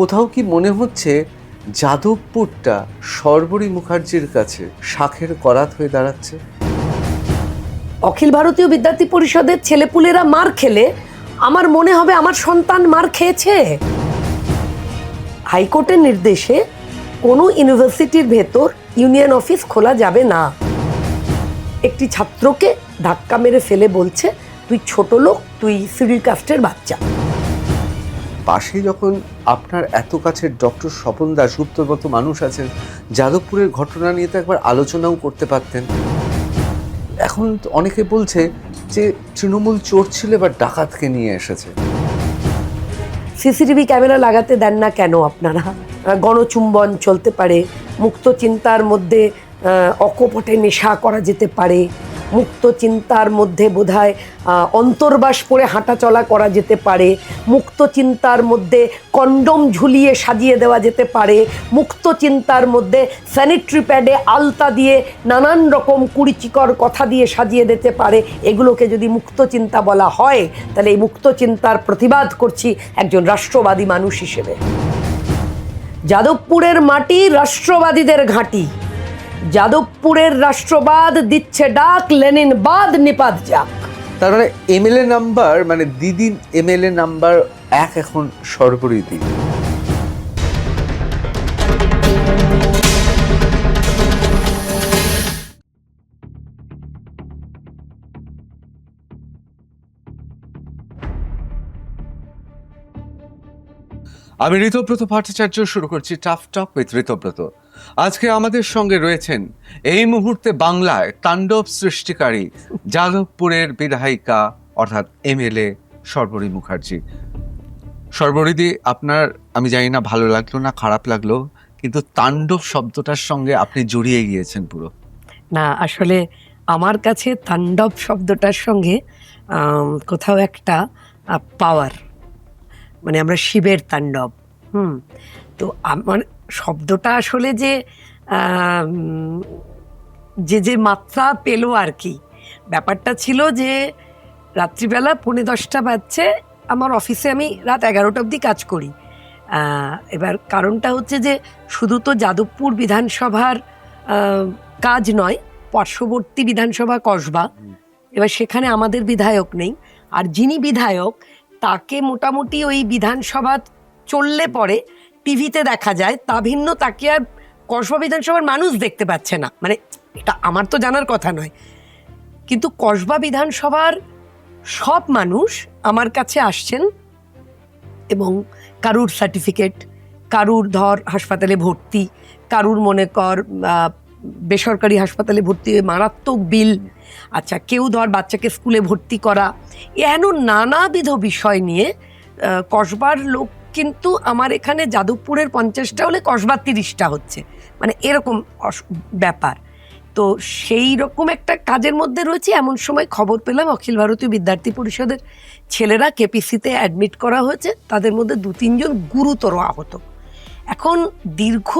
কোথাও কি মনে হচ্ছে যাদবপুরটা শর্বরী মুখার্জির কাছে শাখের করাত হয়ে দাঁড়াচ্ছে? অখিল ভারতীয় বিদ্যার্থী পরিষদের ছেলেপুলেরা মার খেলে আমার মনে হবে আমার সন্তান মার খেয়েছে। হাইকোর্টের নির্দেশে কোনো ইউনিভার্সিটির ভেতর ইউনিয়ন অফিস খোলা যাবে না। একটি ছাত্রকে ধাক্কা মেরে ফেলে বলছে, তুই ছোট লোক, তুই সিডিউল কাস্টের বাচ্চা। পাশে যখন আপনার এত কাছের ডক্টর স্বপন দাশগুপ্তর মতো মানুষ আছেন, যাদবপুরের ঘটনা নিয়ে তো একবার আলোচনাও করতে পারতেন। এখন অনেকে বলছে যে তৃণমূল চোর ছিল, এবার ডাকাতকে নিয়ে এসেছে। সিসিটিভি ক্যামেরা লাগাতে দেন না কেন আপনারা? গণচুম্বন চলতে পারে, মুক্ত চিন্তার মধ্যে অকপটে নেশা করা যেতে পারে, মুক্ত চিন্তার মধ্যে বোধহয় অন্তর্বাস পরে হাঁটা চলা করা যেতে পারে, মুক্ত চিন্তার মধ্যে কন্ডম ঝুলিয়ে সাজিয়ে দেওয়া যেতে পারে, মুক্ত চিন্তার মধ্যে স্যানিটারি প্যাডে আলতা দিয়ে নানান রকম কুড়িচিকর কথা দিয়ে সাজিয়ে দিতে পারে। এগুলোকে যদি মুক্ত চিন্তা বলা হয়, তাহলে এই মুক্ত চিন্তার প্রতিবাদ করছি একজন রাষ্ট্রবাদী মানুষ হিসেবে। যাদবপুরের মাটি রাষ্ট্রবাদীদের ঘাঁটি। যাদবপুরের রাষ্ট্রবাদ দিচ্ছে ডাক, লেনিনবাদ নিপাত যাক। তার মানে এমএলএ নাম্বার, মানে দিদি এমএলএ নাম্বার 1 এখন শর্বরী দি। আমি ঋতব্রত ভট্টাচার্য, শুরু করছি টাফ টক উইথ ঋতব্রত। আজকে আমাদের সঙ্গে রয়েছেন এই মুহূর্তে বাংলায় তাণ্ডব সৃষ্টিকারী যাদবপুরের বিধায়িকা অর্থাৎ এমএলএ শর্বরী মুখার্জি। শর্বরীদি, আপনার আমি জানি না ভালো লাগলো না খারাপ লাগলো, কিন্তু তাণ্ডব শব্দটার সঙ্গে আপনি জড়িয়ে গিয়েছেন পুরো। না, আসলে আমার কাছে তাণ্ডব শব্দটার সঙ্গে কোথাও একটা পাওয়ার, মানে আমরা শিবের তাণ্ডব। তো আমার শব্দটা আসলে যে যে মাত্রা পেল আর কি, ব্যাপারটা ছিল যে রাত্রিবেলা 10:45 বাজছে, আমার অফিসে আমি রাত 11টা অবধি কাজ করি। এবার কারণটা হচ্ছে যে শুধু তো যাদবপুর বিধানসভার কাজ নয়, পার্শ্ববর্তী বিধানসভা কসবা, এবার সেখানে আমাদের বিধায়ক নেই, আর যিনি বিধায়ক তাকে মোটামুটি ওই বিধানসভা চললে পরে টিভিতে দেখা যায়, তা ভিন্ন তাকে আর কসবা বিধানসভার মানুষ দেখতে পাচ্ছে না। মানে এটা আমার তো জানার কথা নয়, কিন্তু কসবা বিধানসভার সব মানুষ আমার কাছে আসছেন এবং কারুর সার্টিফিকেট, কারুর ধর হাসপাতালে ভর্তি, কারুর মনে কর বেসরকারি হাসপাতালে ভর্তি হয়ে মারাত্মক বিল, আচ্ছা কেউ ধর বাচ্চাকে স্কুলে ভর্তি করা, এহেন নানাবিধ বিষয় নিয়ে কসবার লোক কিন্তু আমার এখানে যাদবপুরের 50টা হলে কসবার 30টা হচ্ছে, মানে এরকম ব্যাপার। তো সেই রকম একটা কাজের মধ্যে রয়েছে, এমন সময় খবর পেলাম অখিল ভারতীয় বিদ্যার্থী পরিষদের ছেলেরা কেপিসিতে অ্যাডমিট করা হয়েছে, তাদের মধ্যে 2-3 জন গুরুতর আহত। এখন দীর্ঘ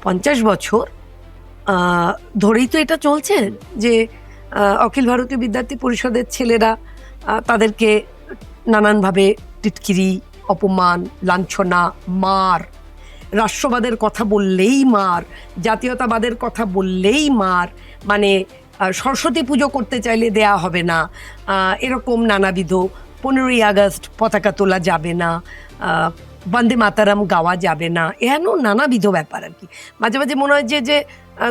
50 বছর ধরেই তো এটা চলছে যে অখিল ভারতীয় বিদ্যার্থী পরিষদের ছেলেরা তাদেরকে নানানভাবে টিটকিরি, অপমান, লাঞ্ছনা, মার, রাষ্ট্রবাদের কথা বললেই মার, জাতীয়তাবাদের কথা বললেই মার, মানে সরস্বতী পুজো করতে চাইলে দেয়া হবে না, এরকম নানাবিধ, 15ই আগস্ট পতাকা তোলা যাবে না, বন্দে মাতারাম গাওয়া যাবে না, এহেন নানাবিধ ব্যাপার আর কি। মাঝে মাঝে মনে হয় যে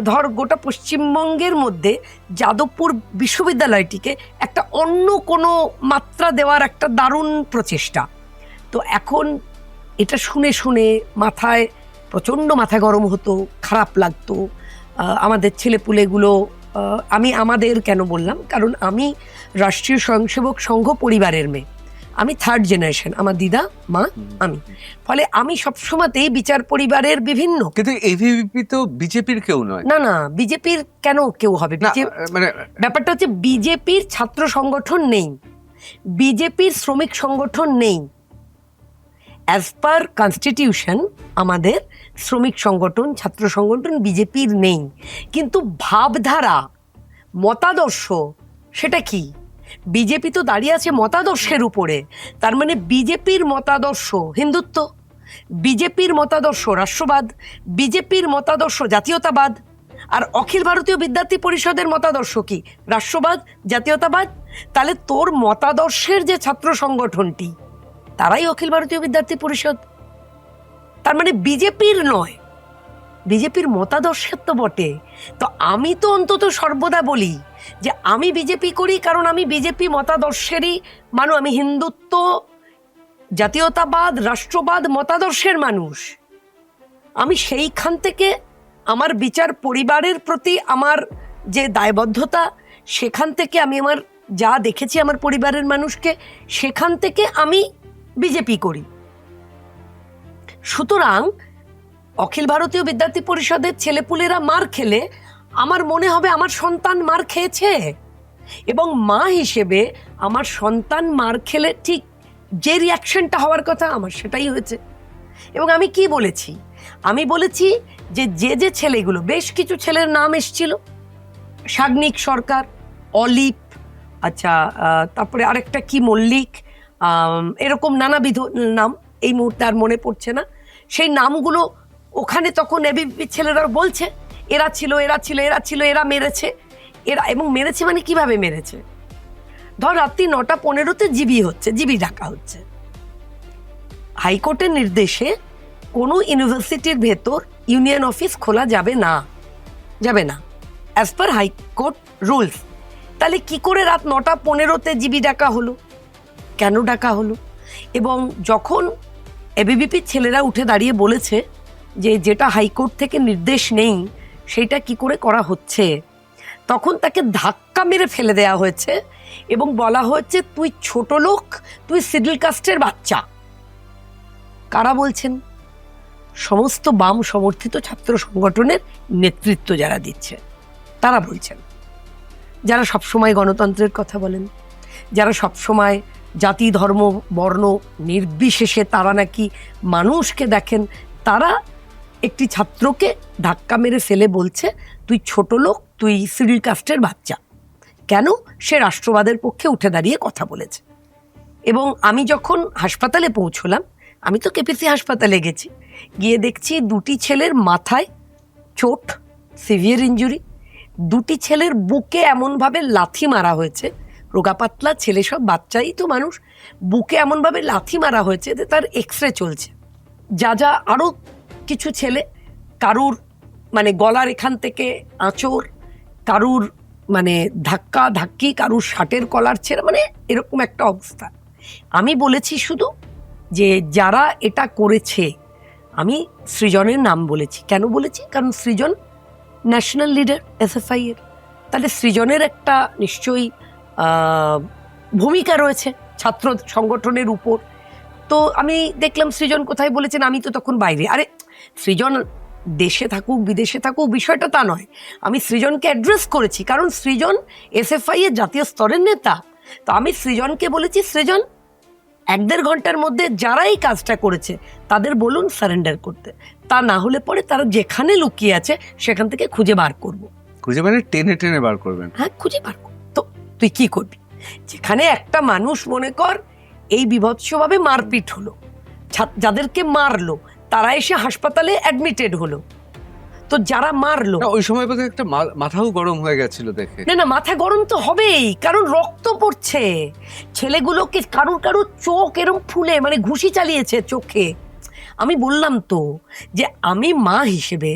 ধর গোটা পশ্চিমবঙ্গের মধ্যে যাদবপুর বিশ্ববিদ্যালয়টিকে একটা অন্য কোনো মাত্রা দেওয়ার একটা দারুণ প্রচেষ্টা। তো এখন এটা শুনে শুনে মাথায় প্রচণ্ড মাথা গরম হতো, খারাপ লাগতো। আমাদের ছেলেপুলেগুলো, আমি আমাদের কেন বললাম, কারণ আমি রাষ্ট্রীয় স্বয়ংসেবক সংঘ পরিবারের মেয়ে, আমি 3rd জেনারেশন, আমার দিদা, মা, আমি, ফলে আমি সবসময়তেই বিচার পরিবারের বিভিন্ন। কিন্তু এভিপি তো বিজেপির কেউ নয়। না না, বিজেপির কেন কেউ হবে? মানে ব্যাপারটা হচ্ছে বিজেপির ছাত্র সংগঠন নেই, বিজেপির শ্রমিক সংগঠন নেই। অ্যাজ পার কনস্টিটিউশন আমাদের শ্রমিক সংগঠন, ছাত্র সংগঠন বিজেপির নেই, কিন্তু ভাবধারা, মতাদর্শ সেটা কি? বিজেপি তো দাঁড়িয়ে আছে মতাদর্শের উপরে, তার মানে বিজেপির মতাদর্শ হিন্দুত্ব, বিজেপির মতাদর্শ রাষ্ট্রবাদ, বিজেপির মতাদর্শ জাতীয়তাবাদ, আর অখিল ভারতীয় বিদ্যার্থী পরিষদের মতাদর্শ কি রাষ্ট্রবাদ, জাতীয়তাবাদ। তাহলে তোর মতাদর্শের যে ছাত্র সংগঠনটি তারাই অখিল ভারতীয় বিদ্যার্থী পরিষদ। তার মানে বিজেপির নয়, বিজেপির মতাদর্শের তো বটে। তো আমি তো অন্তত সর্বদা বলি যে আমি বিজেপি করি কারণ আমি বিজেপি মতাদর্শেরই মানুষ, আমি হিন্দুত্ব, জাতীয়তাবাদ, রাষ্ট্রবাদ মতাদর্শের মানুষ। আমি সেইখান থেকে আমার বিচার পরিবারের প্রতি আমার যে দায়বদ্ধতা, সেখান থেকে আমি আমার যা দেখেছি আমার পরিবারের মানুষকে, সেখান থেকে আমি বিজেপি করি। সুতরাং অখিল ভারতীয় বিদ্যার্থী পরিষদের ছেলেপুলেরা মার খেলে আমার মনে হবে আমার সন্তান মার খেয়েছে, এবং মা হিসেবে আমার সন্তান মার খেলে ঠিক যে রিয়াকশনটা হওয়ার কথা আমার সেটাই হয়েছে। এবং আমি কি বলেছি, আমি বলেছি যে যে ছেলেগুলো, বেশ কিছু ছেলের নাম এসছিল, সাগ্নিক সরকার, অলিপ, আচ্ছা তারপরে আরেকটা কি মল্লিক, এরকম নানাবিধ নাম এই মুহূর্তে আর মনে পড়ছে না, সেই নামগুলো ওখানে তখন এবিপি ছেলেরা বলছে এরা ছিল, এরা ছিল, এরা ছিল, এরা মেরেছে, এরা, এবং মেরেছে মানে কিভাবে মেরেছে। ধর রাত্রি 9:15 জিবি হচ্ছে, জিবি ডাকা হচ্ছে, হাইকোর্টের নির্দেশে কোনো ইউনিভার্সিটির ভেতর ইউনিয়ন অফিস খোলা যাবে না, যাবে না, অ্যাজ পার হাইকোর্ট রুলস। তাহলে কি করে রাত 9:15 জিবি ডাকা হলো, কেন ডাকা হলো? এবং যখন এবিভিপির ছেলেরা উঠে দাঁড়িয়ে বলেছে যে যেটা হাইকোর্ট থেকে নির্দেশ নেই সেইটা কি করে করা হচ্ছে, তখন তাকে ধাক্কা মেরে ফেলে দেওয়া হয়েছে এবং বলা হয়েছে তুই ছোট লোক, তুই শিডিউল কাস্টের বাচ্চা। কারা বলছেন? সমস্ত বাম সমর্থিত ছাত্র সংগঠনের নেতৃত্ব যারা দিচ্ছে তারা বলছেন, যারা সবসময় গণতন্ত্রের কথা বলেন, যারা সবসময় জাতি ধর্ম বর্ণ নির্বিশেষে তারা নাকি মানুষকে দেখেন, তারা একটি ছাত্রকে ধাক্কা মেরে ফেলে বলছে তুই ছোট লোক, তুই শিডিউল কাস্টের বাচ্চা। কেন? সে রাষ্ট্রবাদের পক্ষে উঠে দাঁড়িয়ে কথা বলেছে। এবং আমি যখন হাসপাতালে পৌঁছলাম, আমি তো কেপিসি হাসপাতালে গেছি, গিয়ে দেখছি দুটি ছেলের মাথায় চোট, সিভিয়ার ইঞ্জুরি, দুটি ছেলের বুকে এমনভাবে লাথি মারা হয়েছে, রোগা পাতলা ছেলে, সব বাচ্চাই তো মানুষ, বুকে এমনভাবে লাথি মারা হয়েছে যে তার এক্সরে চলছে। যা আরও কিছু ছেলে, কারুর মানে গলার এখান থেকে আঁচড়, কারুর মানে ধাক্কা ধাক্কি, কারুর শার্টের কলার ছেড়ে, মানে এরকম একটা অবস্থা। আমি বলেছি শুধু যে যারা এটা করেছে, আমি সৃজনের নাম বলেছি। কেন বলেছি? কারণ সৃজন ন্যাশনাল লিডার এসএফআই এর, তাহলে সৃজনের একটা নিশ্চয়ই ভূমিকা রয়েছে ছাত্র সংগঠনের উপর। তো আমি দেখলাম সৃজন কোথায় বলেছেন, আমি তো তখন বাইরে। আরে সৃজন দেশে থাকুক বিদেশে থাকুক বিষয়টা তা নয়, আমি সৃজনকে অ্যাড্রেস করেছি কারণ সৃজন এসএফআই এর জাতীয় স্তরের নেতা। তো আমি সৃজনকে বলেছি, সৃজন 1-1.5 ঘন্টার মধ্যে যারা এই কাজটা করেছে তাদের বলুন সারেন্ডার করতে, তা না হলে পরে তারা যেখানে লুকিয়ে আছে সেখান থেকে খুঁজে বার করব। খুঁজে মানে টেনে টেনে বার করবেন? হ্যাঁ, খুঁজে বার করব। তো তুই কি করবি? যেখানে একটা মানুষ মনে কর এই বিভৎসভাবে মারপিট হলো, যাদেরকে মারলো তারা এসে হাসপাতালে অ্যাডমিটেড হলো, তো যারা মারলো, ওই সময় বোধহয় একটা মাথাও গরম হয়ে গেছিল দেখে। না মাথা গরম তো হবেই, কারণ রক্ত পড়ছে, ছেলেগুলোকে কারুর চোখ এরম ফুলে, মানে ঘুষি চালিয়েছে চোখে। আমি বললাম তো যে আমি মা হিসেবে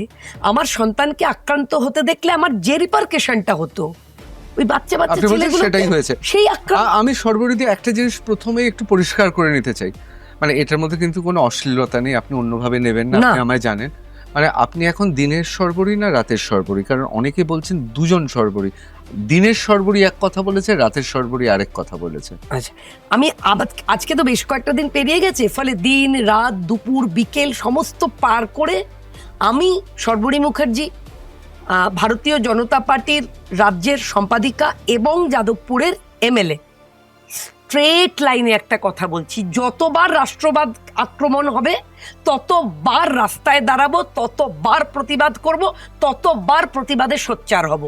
আমার সন্তানকে আক্রান্ত হতে দেখলে আমার যে রিপারকেশনটা হতো, ওই বাচ্চা ছেলেগুলো সেটাই হয়েছে। সেই আমি সর্বরিদি একটা জিনিস প্রথমে একটু পরিষ্কার করে নিতে চাই, মানে এটার মধ্যে কিন্তু কোনো অশ্লীলতা নেই, আপনি অন্যভাবে নেবেন না, আপনি আমায় জানেন। মানে আপনি এখন দিনের সর্বরি না রাতের সর্বরি? কারণ অনেকে বলছেন দুজন সর্বরি, দিনের সর্বরি এক কথা বলেছে, রাতের সর্বরি আরেক কথা বলেছে। আচ্ছা, আমি আজকে তো বেশ কয়েকটা দিন পেরিয়ে গেছে, ফলে দিন রাত দুপুর বিকেল সমস্ত পার করে আমি সর্বরী মুখার্জি, ভারতীয় জনতা পার্টির রাজ্যের সম্পাদিকা এবং যাদবপুরের এমএলএ, স্ট্রেট লাইনে একটা কথা বলছি, যতবার রাষ্ট্রবাদ আক্রমণ হবে ততবার রাস্তায় দাঁড়াবো, ততবার প্রতিবাদ করব, ততবার প্রতিবাদে সোচ্চার হব।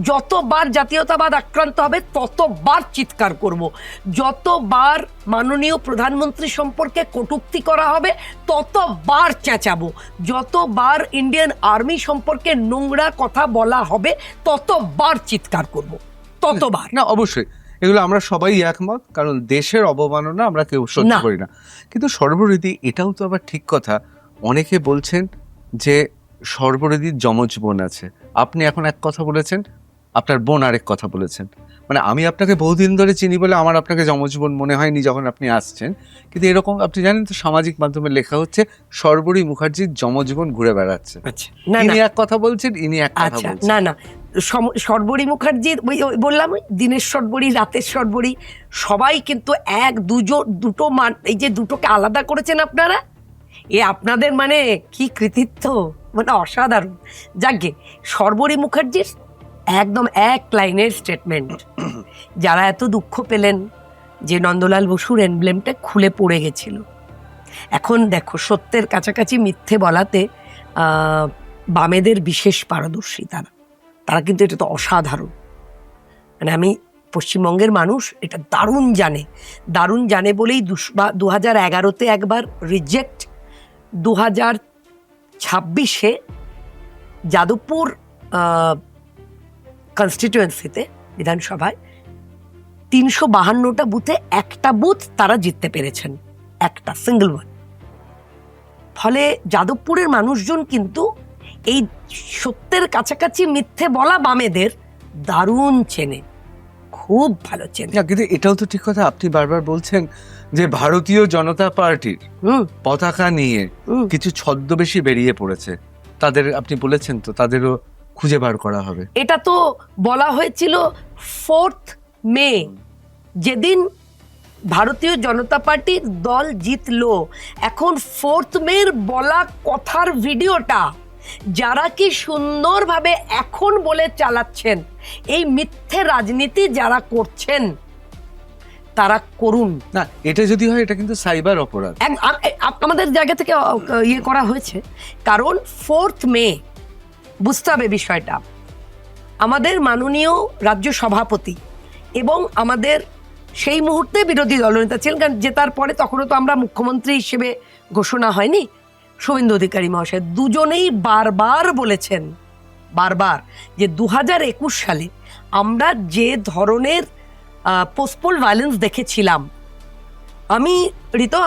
যতবার জাতীয়তাবাদ আক্রান্ত হবে ততবার চিৎকার করব, যতবার মাননীয় প্রধানমন্ত্রী সম্পর্কে কটূক্তি করা হবে ততবার চেঁচাবো, যতবার ইন্ডিয়ান আর্মি সম্পর্কে নোংরা কথা বলা হবে ততবার চিৎকার করব, ততবার। না অবশ্যই এগুলো আমরা সবাই একমত, কারণ দেশের অবমাননা আমরা কেউ সহ্য না। করি না। কিন্তু সর্বরিদি এটাও তো আবার ঠিক কথা, অনেকে বলছেন যে সর্বরিদির যমজ বোন আছে, আপনি এখন এক কথা বলেছেন, আপনার বোন আরেক কথা বলেছেন। মানে আমি আপনাকে বহুদিন ধরে চিনি বলে আমার আপনাকে যমজ বোন মনে হয়নি যখন আপনি আসছেন, কিন্তু এরকম আপনি জানেন তো সামাজিক মাধ্যমে লেখা হচ্ছে সর্বরী মুখার্জির যমজ বোন ঘুরে বেড়াচ্ছে। আচ্ছা, না না, ইনি এক কথা বলছেন, ইনি এক কথা আচ্ছা, বলছেন। না না, সর্বরী মুখার্জির ওই বললাম দিনের সর্বরী রাতের সর্বরী সবাই কিন্তু দুটো মান, এই যে দুটোকে আলাদা করেছেন আপনারা, এ আপনাদের মানে কি কৃতিত্ব, মানে অসাধারণ। যাকে সর্বরী মুখার্জির একদম এক লাইনের স্টেটমেন্ট, যারা এত দুঃখ পেলেন যে নন্দলাল বসুর এমব্লেমটা খুলে পড়ে গেছিল, এখন দেখো সত্যের কাছাকাছি মিথ্যে বলাতে বামেদের বিশেষ পারদর্শী তারা কিন্তু এটা তো অসাধারণ। মানে আমি পশ্চিমবঙ্গের মানুষ এটা দারুণ জানে বলেই 2011-তে একবার রিজেক্ট, 2026-এ যাদবপুর কনস্টিটিউয়েন্সিতে বিধানসভায় 352টা বুথে একটা বুথ তারা জিততে পেরেছেন, একটা সিঙ্গল ওয়ান। ফলে যাদবপুরের মানুষজন কিন্তু এই সত্যের কাছাকাছি মিথ্যে বলা বামেদের দারুণ চেনে, খুব ভালো চেনে। না কিন্তু এটাও তো ঠিক কথা, আপনি বারবার বলছেন যে ভারতীয় জনতা পার্টির পতাকা নিয়ে কিছু ছদ্মবেশী বেরিয়ে পড়েছে, তাদের আপনি বলেছেন তো তাদেরও খুঁজে বার করা হবে। এটা তো বলা হয়েছিল 4th মে, যেদিন ভারতীয় জনতা পার্টির দল জিতলো। এখন 4th মের বলা কথার ভিডিওটা যারা কি সুন্দরভাবে এখন বলে চালাচ্ছেন, এই মিথ্যে রাজনীতি যারা করছেন তারা করুন না, এটা যদি হয় এটা কিন্তু সাইবার অপরাধ। আমাদের জায়গা থেকে ইয়ে করা হয়েছে, কারণ 4th মে বুঝতে হবে বিষয়টা। আমাদের মাননীয় রাজ্য সভাপতি এবং আমাদের সেই মুহূর্তে বিরোধী দলনেতা ছিলেন, কারণ জেতার পরে তখনও তো আমরা মুখ্যমন্ত্রী হিসেবে ঘোষণা হয়নি, শুভেন্দু অধিকারী মহাশয় দুজনেই বারবার বলেছেন যে 2021 সালে আমরা যে ধরনের পোস্টপোল ভায়োলেন্স দেখেছিলাম,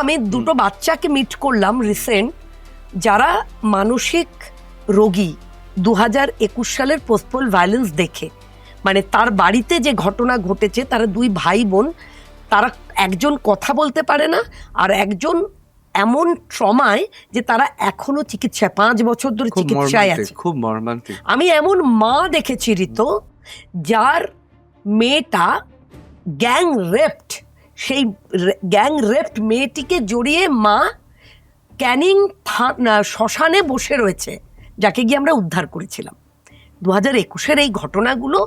আমি দুটো বাচ্চাকে মিট করলাম রিসেন্ট যারা মানসিক রোগী 2021 সালের পোস্টপোল ভায়োলেন্স দেখে, মানে তার বাড়িতে যে ঘটনা ঘটেছে, তারা দুই ভাই বোন, তারা একজন কথা বলতে পারে না আর একজন এমন ট্রমায় যে তারা এখনো চিকিৎসায়, 5 বছর ধরে চিকিৎসায় আছে। খুব মর্মান্তিক। আমি এমন মা দেখেছি ঋতো, যার মেয়েটা গ্যাং রেপড, সেই গ্যাং রেপড মেয়েটিকে জড়িয়ে মা ক্যানিং শ্মশানে বসে রয়েছে, যাকে গিয়ে আমরা উদ্ধার করেছিলাম। 2021-এর এই ঘটনাগুলো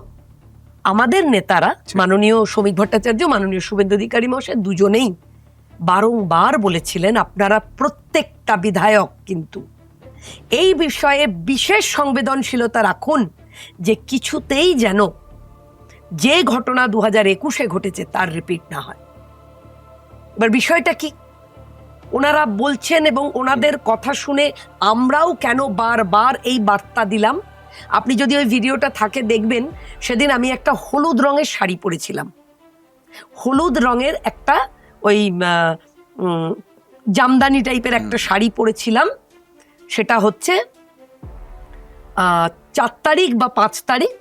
আমাদের নেতারা মাননীয় শ্রমিক ভট্টাচার্য, মাননীয় শুভেন্দু অধিকারী মহাশয় দুজনেই বারংবার বলেছিলেন, আপনারা প্রত্যেকটা বিধায়ক কিন্তু এই বিষয়ে বিশেষ সংবেদনশীলতা রাখুন যে কিছুতেই যেন যে ঘটনা 2021-এ ঘটেছে তার রিপিট না হয়। এবার বিষয়টা কি ওনারা বলছেন এবং ওনাদের কথা শুনে আমরাও কেন বারবার এই বার্তা দিলাম। আপনি যদি ওই ভিডিওটা থাকে দেখবেন, সেদিন আমি একটা হলুদ রঙের শাড়ি পরেছিলাম, হলুদ রঙের একটা ওই জামদানি টাইপের একটা শাড়ি পরেছিলাম। সেটা হচ্ছে 4 তারিখ বা 5 তারিখ,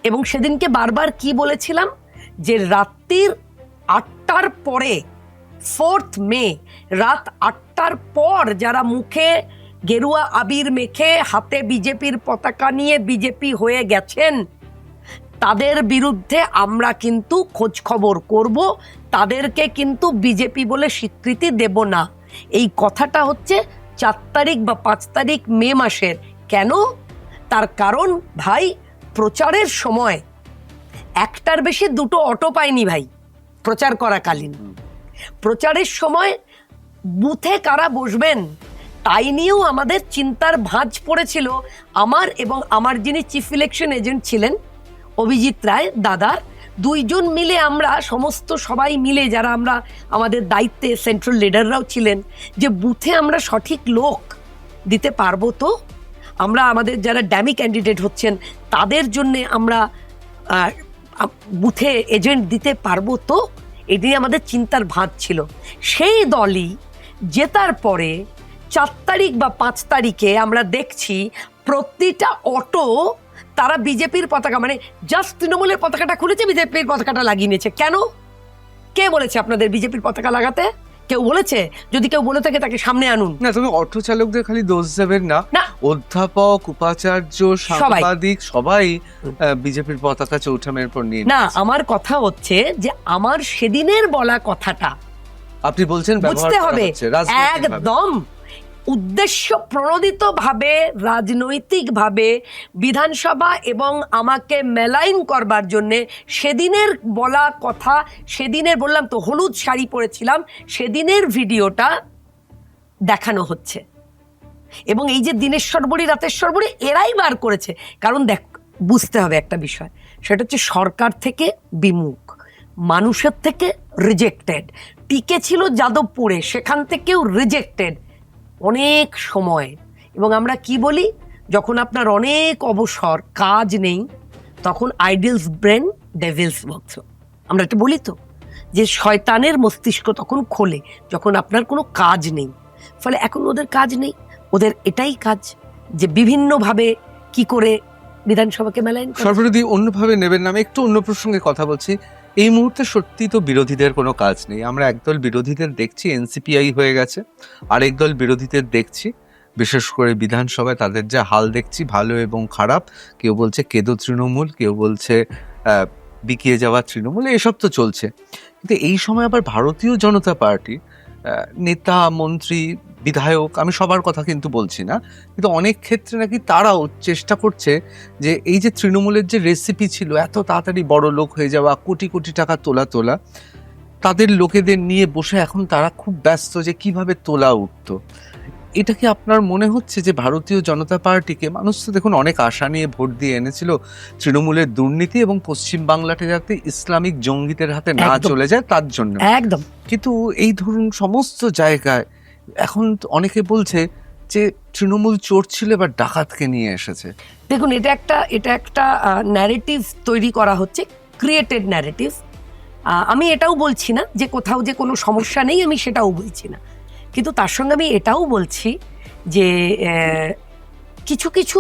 এবং সেদিনকে বারবার কি বলেছিলাম যে রাত্রির 8টার পরে, 4th মে রাত 8টার পর যারা মুখে গেরুয়া আবির মেখে হাতে বিজেপির পতাকা নিয়ে বিজেপি হয়ে গেছেন, তাদের বিরুদ্ধে আমরা কিন্তু খোঁজ খবর করব, তাদেরকে কিন্তু বিজেপি বলে স্বীকৃতি দেব না। এই কথাটা হচ্ছে 4 তারিখ বা 5 তারিখ মে মাসের। কেন? তার কারণ ভাই, প্রচারের সময় একটার বেশি 2টো অটো পাইনি ভাই প্রচার করাকালীন। প্রচারের সময় বুথে কারা বসবেন তাই নিয়েও আমাদের চিন্তার ভাঁজ পড়েছিল আমার এবং আমার যিনি চিফ ইলেকশন এজেন্ট ছিলেন অভিজিৎ রায় দাদার, দুইজন মিলে আমরা সমস্ত সবাই মিলে যারা আমরা আমাদের দায়িত্বে, সেন্ট্রাল লিডাররাও ছিলেন, যে বুথে আমরা সঠিক লোক দিতে পারবো তো, আমরা আমাদের যারা ড্যামি ক্যান্ডিডেট হচ্ছেন তাদের জন্যে আমরা বুথে এজেন্ট দিতে পারবো তো, এটি আমাদের চিন্তার ভাঁজ ছিল। সেই দলই জেতার পরে 4 তারিখ বা 5 তারিখে আমরা দেখছি প্রতিটা অটো তারা বিজেপির পতাকা, মানে জাস্ট তৃণমূলের পতাকাটা খুলেছে, বিজেপির পতাকাটা লাগিয়ে নিয়েছে। কেন? কে বলেছে আপনাদের বিজেপির পতাকা লাগাতে? কেউ বলেছে? যদি কেউ বলে থাকে তাকে সামনে আনুন। না, তুমি অটো চালকদের খালি দোষ দেবেন না, না, অধ্যাপক, উপাচার্য, সাংবাদিক সবাই বিজেপির পতাকা চৌঠামের পর নিয়ে না, আমার কথা হচ্ছে যে আমার সেদিনের বলা কথাটা আপনি বলছেন বুঝতে হবে একদম উদ্দেশ্য প্রণোদিত ভাবে, রাজনৈতিক ভাবে বিধানসভা এবং আমাকে মেলাইন করবার জন্যে সেদিনের বলা কথা, সেদিনের বললাম তো হলুদ শাড়ি পরেছিলাম, সেদিনের ভিডিওটা দেখানো হচ্ছে। এবং এই যে দিনেশ্বর বড়ি, রাতেশ্বর বড়ি এরাই বার করেছে। কারণ দেখ, বুঝতে হবে একটা বিষয়, সেটা হচ্ছে সরকার থেকে বিমুখ, মানুষের থেকে রিজেক্টেড। টিকে ছিল যাদবপুরে, সেখান থেকেও রিজেক্টেড অনেক সময়। এবং আমরা কি বলি, যখন আপনার অনেক অবসর, কাজ নেই, তখন আইডলস ব্রেন ডেভিলস ওয়ার্কস, আমরা এটা বলি তো, যে শয়তানের মস্তিষ্ক তখন খোলে যখন আপনার কোনো কাজ নেই। ফলে এখন ওদের কাজ নেই, ওদের এটাই কাজ যে বিভিন্নভাবে কি করে বিধানসভাকে মেলাইন। সর্বরদি অন্যভাবে নেবেন না, আমি একটু অন্য প্রসঙ্গে কথা বলছি। এই মুহূর্তে সত্যি তো বিরোধীদের কোনো কাজ নেই। আমরা একদল বিরোধীদের দেখছি এনসিপিআই হয়ে গেছে, আরেক দল বিরোধীদের দেখছি, বিশেষ করে বিধানসভায় তাদের যা হাল দেখছি, ভালো এবং খারাপ। কেউ বলছে কেদো তৃণমূল, কেউ বলছে বিকিয়ে যাওয়া তৃণমূল, এসব তো চলছে। কিন্তু এই সময় আবার ভারতীয় জনতা পার্টি নেতা, মন্ত্রী, বিধায়ক, আমি সবার কথা কিন্তু বলছি না, কিন্তু অনেক ক্ষেত্রে নাকি তারাও চেষ্টা করছে যে এই যে তৃণমূলের যে রেসিপি ছিল এত তাড়াতাড়ি বড় লোক হয়ে যাওয়া, কোটি কোটি টাকা তোলা, তাদের লোকেদের নিয়ে বসে এখন তারা খুব ব্যস্ত যে কিভাবে তোলা উঠতো। এটা কি আপনার মনে হচ্ছে যে ভারতীয় জনতা পার্টিকে, মানুষ তো দেখুন অনেক আশা নিয়ে ভোট দিয়ে এনেছিল তৃণমূলের দুর্নীতি এবং পশ্চিম বাংলাটা যাতে ইসলামিক জঙ্গিদের হাতে না চলে যায় তার জন্য, একদম, কিন্তু এই ধরুন সমস্ত জায়গায় এখন অনেকে বলছে যে তৃণমূল চোর ছিল এবার ডাকাতকে নিয়ে এসেছে। দেখুন, এটা একটা ন্যারেটিভ তৈরি করা হচ্ছে, ক্রিয়েটেড ন্যারেটিভ। আমি এটাও বলছি না যে কোথাও যে কোনো সমস্যা নেই, আমি সেটাও বলছি না, কিন্তু তার সঙ্গে আমি এটাও বলছি যে কিছু কিছু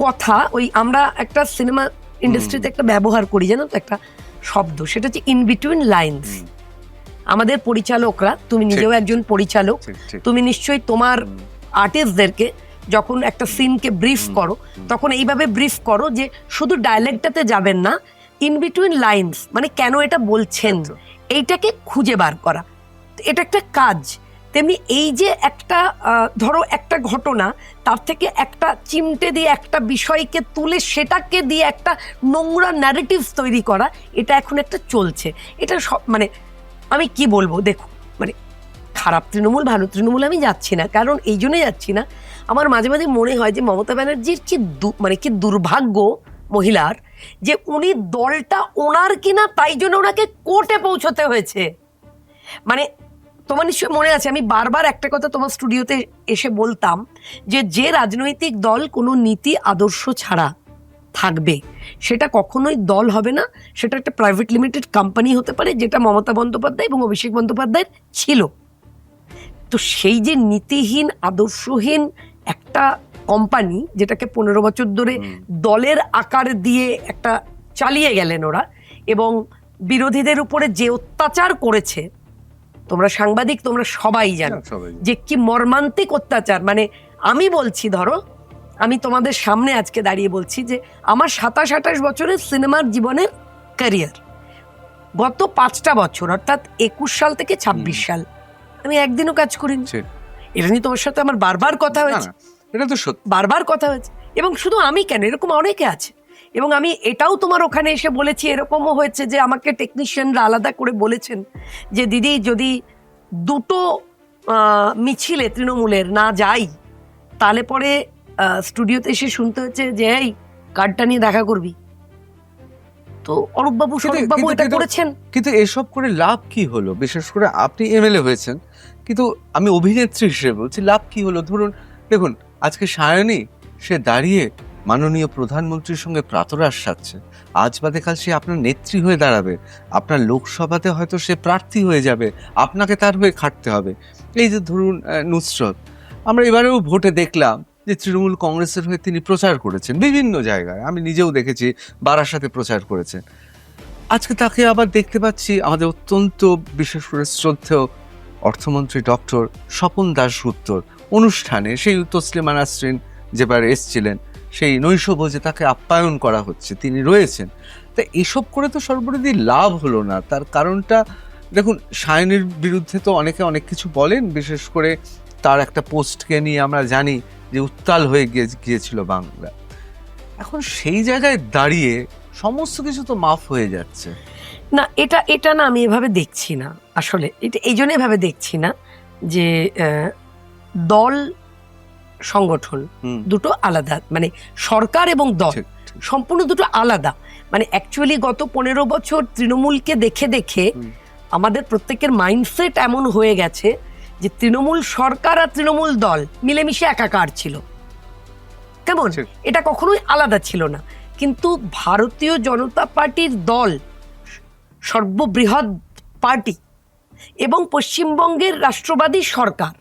কথা, ওই আমরা একটা সিনেমা ইন্ডাস্ট্রিতে একটা ব্যবহার করি, জানো তো, একটা শব্দ, সেটা হচ্ছে ইন বিটুইন লাইন্স। আমাদের পরিচালকরা, তুমি নিজেও একজন পরিচালক, তুমি নিশ্চয়ই তোমার আর্টিস্টদেরকে যখন একটা সিনকে ব্রিফ করো, তখন এইভাবে ব্রিফ করো যে শুধু ডায়ালগটাতে যাবেন না, ইন বিটুইন লাইন্স মানে কেন এটা বলছেন, এইটাকে খুঁজে বার করা, এটা একটা কাজ। তেমনি এই যে একটা ধরো একটা ঘটনা, তার থেকে একটা চিমটে দিয়ে একটা বিষয়কে তুলে সেটাকে দিয়ে একটা নোংরা ন্যারেটিভ তৈরি করা, এটা এখন একটা চলছে। এটা সব মানে আমি কি বলবো, দেখো, মানে খারাপ তৃণমূল ভালো তৃণমূল আমি যাচ্ছি না, কারণ এই জন্যই যাচ্ছি না, আমার মাঝে মাঝে মনে হয় যে মমতা ব্যানার্জির কি দুর্ভাগ্য মহিলার, যে উনি দলটা ওনার কিনা, তাই জন্য ওনাকে কোর্টে পৌঁছতে হয়েছে। মানে তোমার নিশ্চয়ই মনে আছে, আমি বারবার একটা কথা তোমার স্টুডিওতে এসে বলতাম, যে রাজনৈতিক দল কোনো নীতি আদর্শ ছাড়া থাকবে, সেটা কখনোই দল হবে না, সেটা একটা প্রাইভেট লিমিটেড কোম্পানি হতে পারে, যেটা মমতা বন্দ্যোপাধ্যায় এবং অভিষেক বন্দ্যোপাধ্যায়ের ছিল। তো সেই যে নীতিহীন, আদর্শহীন একটা কোম্পানি, যেটাকে 15 বছর ধরে দলের আকার দিয়ে একটা চালিয়ে গেলেন ওরা, এবং বিরোধীদের উপরে যে অত্যাচার করেছে, তোমরা সাংবাদিক, তোমরা সবাই জানো যে কি মর্মান্তিক অত্যাচার। মানে আমি বলছি, ধরো আমি তোমাদের সামনে আজকে দাঁড়িয়ে বলছি যে আমার 27-28 বছরের সিনেমার জীবনের ক্যারিয়ার, গত 5টা বছর অর্থাৎ 21 সাল থেকে 26 সাল আমি একদিনও কাজ করিনি। এটা নিয়ে তোমার সাথে আমার বারবার কথা হয়েছে, এটা তো সত্যি, বারবার কথা হয়েছে। এবং শুধু আমি কেন, এরকম অনেকে আছে। এবং আমি এটাও তোমার ওখানে এসে বলেছি, এরকমও হয়েছে যে আমাকে টেকনিশিয়ানরা আলাদা করে বলেছেন যে দিদি, যদি 2টো মিছিলে তৃণমূলের না যাই, তাহলে পরে স্টুডিওতে এসে শুনতে হচ্ছে যে এই কার্ডটা নিয়ে দেখা করবি। তো অরূপবাবু স্বরূপবাবু এটা করেছেন। কিন্তু এসব করে লাভ কি হলো? বিশেষ করে আপনি এমএলএ হয়েছেন, কিন্তু আমি অভিনেত্রী হিসেবে বলছি, লাভ কি হলো? ধরুন, দেখুন, আজকে সায়নী সে দাঁড়িয়ে মাননীয় প্রধানমন্ত্রীর সঙ্গে প্রাতরাশ সাধছে, আজ বাদে কাল সে আপনার নেত্রী হয়ে দাঁড়াবে, আপনার লোকসভাতে হয়তো সে প্রার্থী হয়ে যাবে, আপনাকে তার হয়ে খাটতে হবে। এই যে ধরুন নুসরত, আমরা এবারেও ভোটে দেখলাম যে তৃণমূল কংগ্রেসের হয়ে তিনি প্রচার করেছেন বিভিন্ন জায়গায়, আমি নিজেও দেখেছি বারাসাতে প্রচার করেছেন। আজকে তাকে আবার দেখতে পাচ্ছি আমাদের অত্যন্ত বিশেষ করে শ্রদ্ধেয় অর্থমন্ত্রী ডক্টর স্বপন দাশগুপ্তর অনুষ্ঠানে, সেই তসলিমা নাসরিন যেবার এসছিলেন সেই নৈশভোজে তাকে আপ্যায়ন করা হচ্ছে, তিনি রয়েছেন। তা এসব করে তো সর্বপ্রতি লাভ হলো না। তার কারণটা দেখুন, সায়নীর বিরুদ্ধে তো অনেকে অনেক কিছু বলেন, বিশেষ করে তার একটা পোস্টকে নিয়ে আমরা জানি যে উত্তাল হয়ে গিয়েছিল বাংলা। এখন সেই জায়গায় দাঁড়িয়ে সমস্ত কিছু তো মাফ হয়ে যাচ্ছে। না, এটা না, আমি এভাবে দেখছি না আসলে। এটা এই জন্য এভাবে দেখছি না যে দল সংগঠন দুটো আলাদা, মানে সরকার এবং দল সম্পূর্ণ দুটো আলাদা। মানে অ্যাকচুয়ালি গত 15 বছর তৃণমূলকে দেখে দেখে আমাদের প্রত্যেকের মাইন্ডসেট এমন হয়ে গেছে যে তৃণমূল সরকার আর তৃণমূল দল মিলেমিশে একাকার ছিল, কেমন? এটা কখনোই আলাদা ছিল না। কিন্তু ভারতীয় জনতা পার্টির দল সর্ববৃহৎ পার্টি এবং পশ্চিমবঙ্গের রাষ্ট্রবাদী সরকার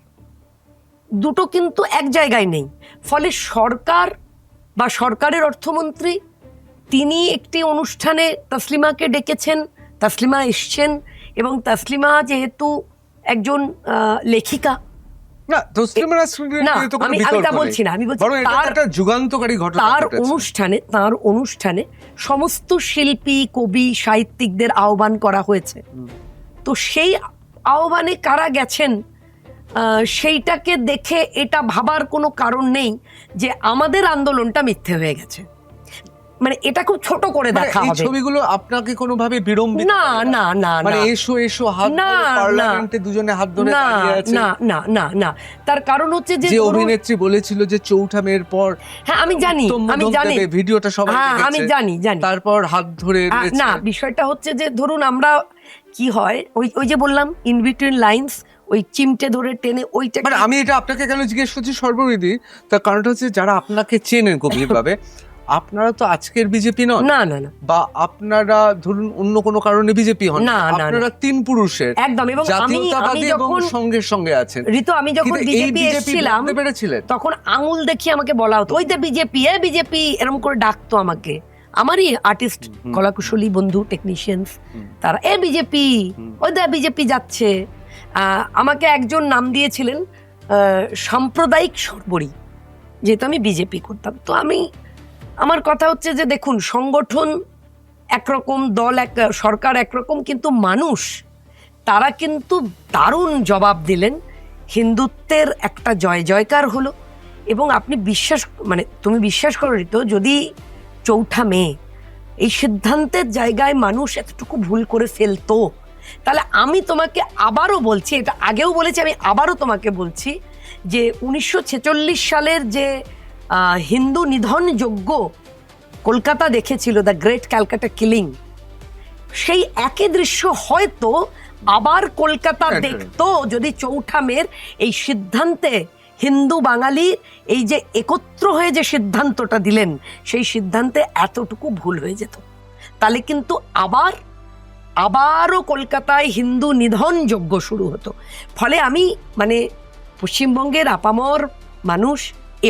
দুটো কিন্তু এক জায়গায় নেই। ফলে সরকার বা সরকারের অর্থমন্ত্রী তিনি একটি অনুষ্ঠানে তাসলিমাকে ডেকেছেন, তাসলিমা এসছেন, এবং তাসলিমা যেহেতু একজন লেখিকা, আমি তা বলছি না, আমি বলছি তার অনুষ্ঠানে সমস্ত শিল্পী, কবি, সাহিত্যিকদের আহ্বান করা হয়েছে। তো সেই আহ্বানে কারা গেছেন সেইটাকে দেখে এটা ভাবার কোনো কারণ নেই যে আমাদের আন্দোলনটা মিথ্যে হয়ে গেছে। মানে এটা খুব ছোট করে দেখা হবে। ছবিগুলো আপনাকে কোনোভাবে বিড়ম্বিত না না না মানে এসো হাত ধরে পার্লামেন্টে দুজনে হাত ধরে দাঁড়িয়ে আছে, না না না না। তার কারণ হচ্ছে যে অভিনেত্রী বলেছিল যে চৌঠা মেয়ের পর, হ্যাঁ আমি জানি ভিডিওটা সবাই দেখেছে, আমি জানি তারপর হাত ধরে না। বিষয়টা হচ্ছে যে ধরুন আমরা কি হয়, ওই যে বললাম ইন বিটুইন লাইন্স, ওই চিমটে ধরে টেনে ওইটা। মানে আমি এটা আপনাকে কেন জিজ্ঞেস করছি সর্ববিধি, তার কারণটা হচ্ছে যারা আপনাকে চেনেন গভীরভাবে, আপনারা তো আজকের বিজেপি নন, না না না, বা আপনারা ধরুন অন্য কোনো কারণে বিজেপি হন না, আপনারা তিন পুরুষের একদম। এবং জাতীয়তাবাদী এবং সঙ্গে আছেন। ঋতু, আমি যখন বিজেপি এসেছিলাম তখন আঙুল দেখিয়ে আমাকে বলা হতো ওই যে বিজেপি, বিজেপি এরকম করে ডাকতো আমাকে। আমারই আর্টিস্ট, কলাকুশলী বন্ধু, টেকনিশিয়ানস, তারা বিজেপি, ওই দা বিজেপি যাচ্ছে। আমাকে একজন নাম দিয়েছিলেন সাম্প্রদায়িক সর্বরী, যেহেতু আমি বিজেপি করতাম। তো আমার কথা হচ্ছে যে দেখুন, সংগঠন একরকম, দল এক, সরকার একরকম, কিন্তু মানুষ তারা কিন্তু দারুণ জবাব দিলেন। হিন্দুত্বের একটা জয় জয়কার হলো। এবং আপনি তুমি বিশ্বাস করো ঋতু, যদি চৌঠা মে এই সিদ্ধান্তের জায়গায় মানুষ এতটুকু ভুল করে ফেলতো, তাহলে আমি তোমাকে আবারও বলছি, এটা আগেও বলেছি, আমি আবারও তোমাকে বলছি যে 1946 সালের যে হিন্দু নিধন যজ্ঞ কলকাতা দেখেছিল, দ্য গ্রেট ক্যালকাটা কিলিং, সেই একই দৃশ্য হয়তো আবার কলকাতা দেখতো যদি চৌঠা মের এই সিদ্ধান্তে হিন্দু বাঙালি এই যে একত্র হয়ে যে সিদ্ধান্তটা দিলেন, সেই সিদ্ধান্তে এতটুকু ভুল হয়ে যেত। তাহলে কিন্তু আবারও কলকাতায় হিন্দু নিধন যজ্ঞ শুরু হতো। ফলে আমি পশ্চিমবঙ্গের আপামর মানুষ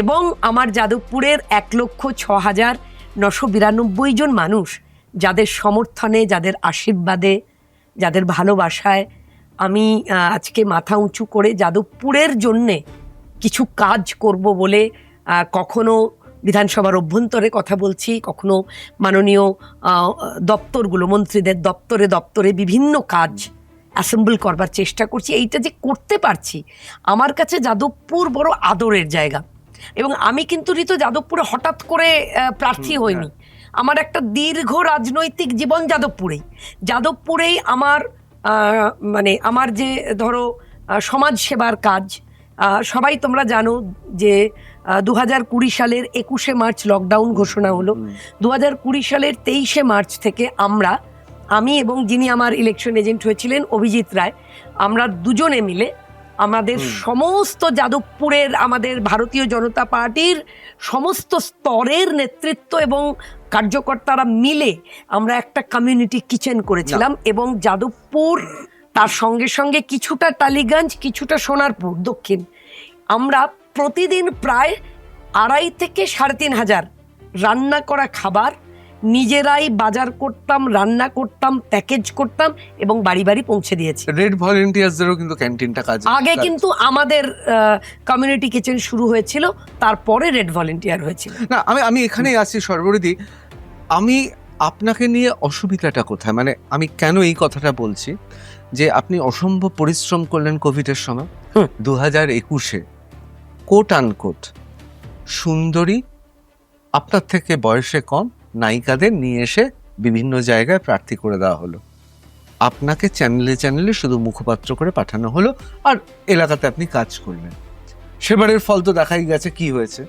এবং আমার যাদবপুরের 1,06,992 জন মানুষ, যাদের সমর্থনে, যাদের আশীর্বাদে, যাদের ভালোবাসায় আমি আজকে মাথা উঁচু করে যাদবপুরের জন্যে কিছু কাজ করব বলে কখনো বিধানসভার অভ্যন্তরে কথা বলছি, কখনো মাননীয় দপ্তরগুলো, মন্ত্রীদের দপ্তরে বিভিন্ন কাজ অ্যাসেম্বল করবার চেষ্টা করছি। এইটা যে করতে পারছি, আমার কাছে যাদবপুর বড় আদরের জায়গা। এবং আমি কিন্তু ঋতু যাদবপুরে হঠাৎ করে প্রার্থী হইনি। আমার একটা দীর্ঘ রাজনৈতিক জীবন যাদবপুরেই আমার আমার যে ধরো সমাজ সেবার কাজ, সবাই তোমরা জানো যে 2020 সালের 21শে মার্চ লকডাউন ঘোষণা হলো। 2020 সালের 23শে মার্চ থেকে আমি এবং যিনি আমার ইলেকশন এজেন্ট হয়েছিলেন অভিজিৎ রায়, আমরা দুজনে মিলে আমাদের সমস্ত যাদবপুরের আমাদের ভারতীয় জনতা পার্টির সমস্ত স্তরের নেতৃত্ব এবং কার্যকর্তারা মিলে আমরা একটা কমিউনিটি কিচেন করেছিলাম, এবং যাদবপুর তার সঙ্গে সঙ্গে কিছুটা টালিগঞ্জ, কিছুটা সোনারপুর দক্ষিণ, আমরা প্রতিদিন প্রায় 2,500 থেকে 3,500 রান্না করা খাবার নিজেরাই বাজার করতাম, রান্না করতাম, প্যাকেজ করতাম এবং বাড়ি বাড়ি পৌঁছে দিয়েছি। রেড ভলেন্টিয়ার্সদেরও কিন্তু ক্যান্টিনটা কাজ আগে কিন্তু আমাদের কমিউনিটি কিচেন শুরু হয়েছিল, তারপরে রেড ভলেন্টিয়ার হয়েছিল। না, আমি এখানেই আসছি সর্বরিদি। আমি আপনাকে নিয়ে অসুবিধাটা কোথায়, মানে আমি কেন এই কথাটা বলছি, যে আপনি অসম্ভব পরিশ্রম করলেন কোভিডের সময়। 2021-এ কোট আনকোট সুন্দরী, আপনার থেকে বয়সে কম নায়িকাদের নিয়ে এসে বিভিন্ন জায়গায় প্রার্থী করে দেওয়া হলো। আপনাকে চ্যানেলে চ্যানেলে শুধু মুখপাত্র করে পাঠানো হলো, আর এলাকাতে আপনি কাজ করলেন। সেবারের ফল তো দেখাই গেছে কি হয়েছে।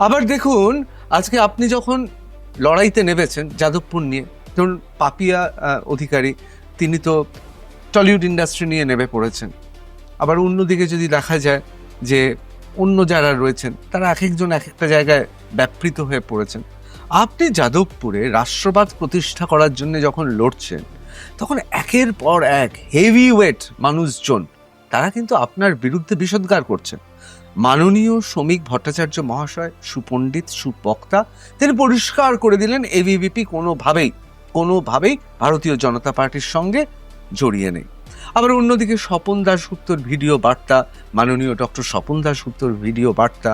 আবার দেখুন, আজকে আপনি যখন লড়াইতে নেমেছেন যাদবপুর নিয়ে, ধরুন পাপিয়া অধিকারী, তিনি তো টলিউড ইন্ডাস্ট্রি নিয়ে নেমে পড়েছেন। আবার অন্যদিকে যদি দেখা যায় যে অন্য যারা রয়েছেন তারা এক একজন এক একটা জায়গায় ব্যাপৃত হয়ে পড়েছেন। আপনি যাদবপুরে রাষ্ট্রবাদ প্রতিষ্ঠা করার জন্য যখন লড়ছেন, তখন একের পর এক হেভি ওয়েট মানুষজন তারা কিন্তু আপনার বিরুদ্ধে বিষোদ্গার করছেন। মাননীয় শ্রমিক ভট্টাচার্য মহাশয় সুপণ্ডিত, সুবক্তা, তিনি পরিষ্কার করে দিলেন এবিভিপি কোনোভাবেই ভারতীয় জনতা পার্টির সঙ্গে জড়িয়ে নেই। আবার অন্যদিকে স্বপন দাশগুপ্তর ভিডিও বার্তা, মাননীয় ডক্টর স্বপন দাশগুপ্তর ভিডিও বার্তা,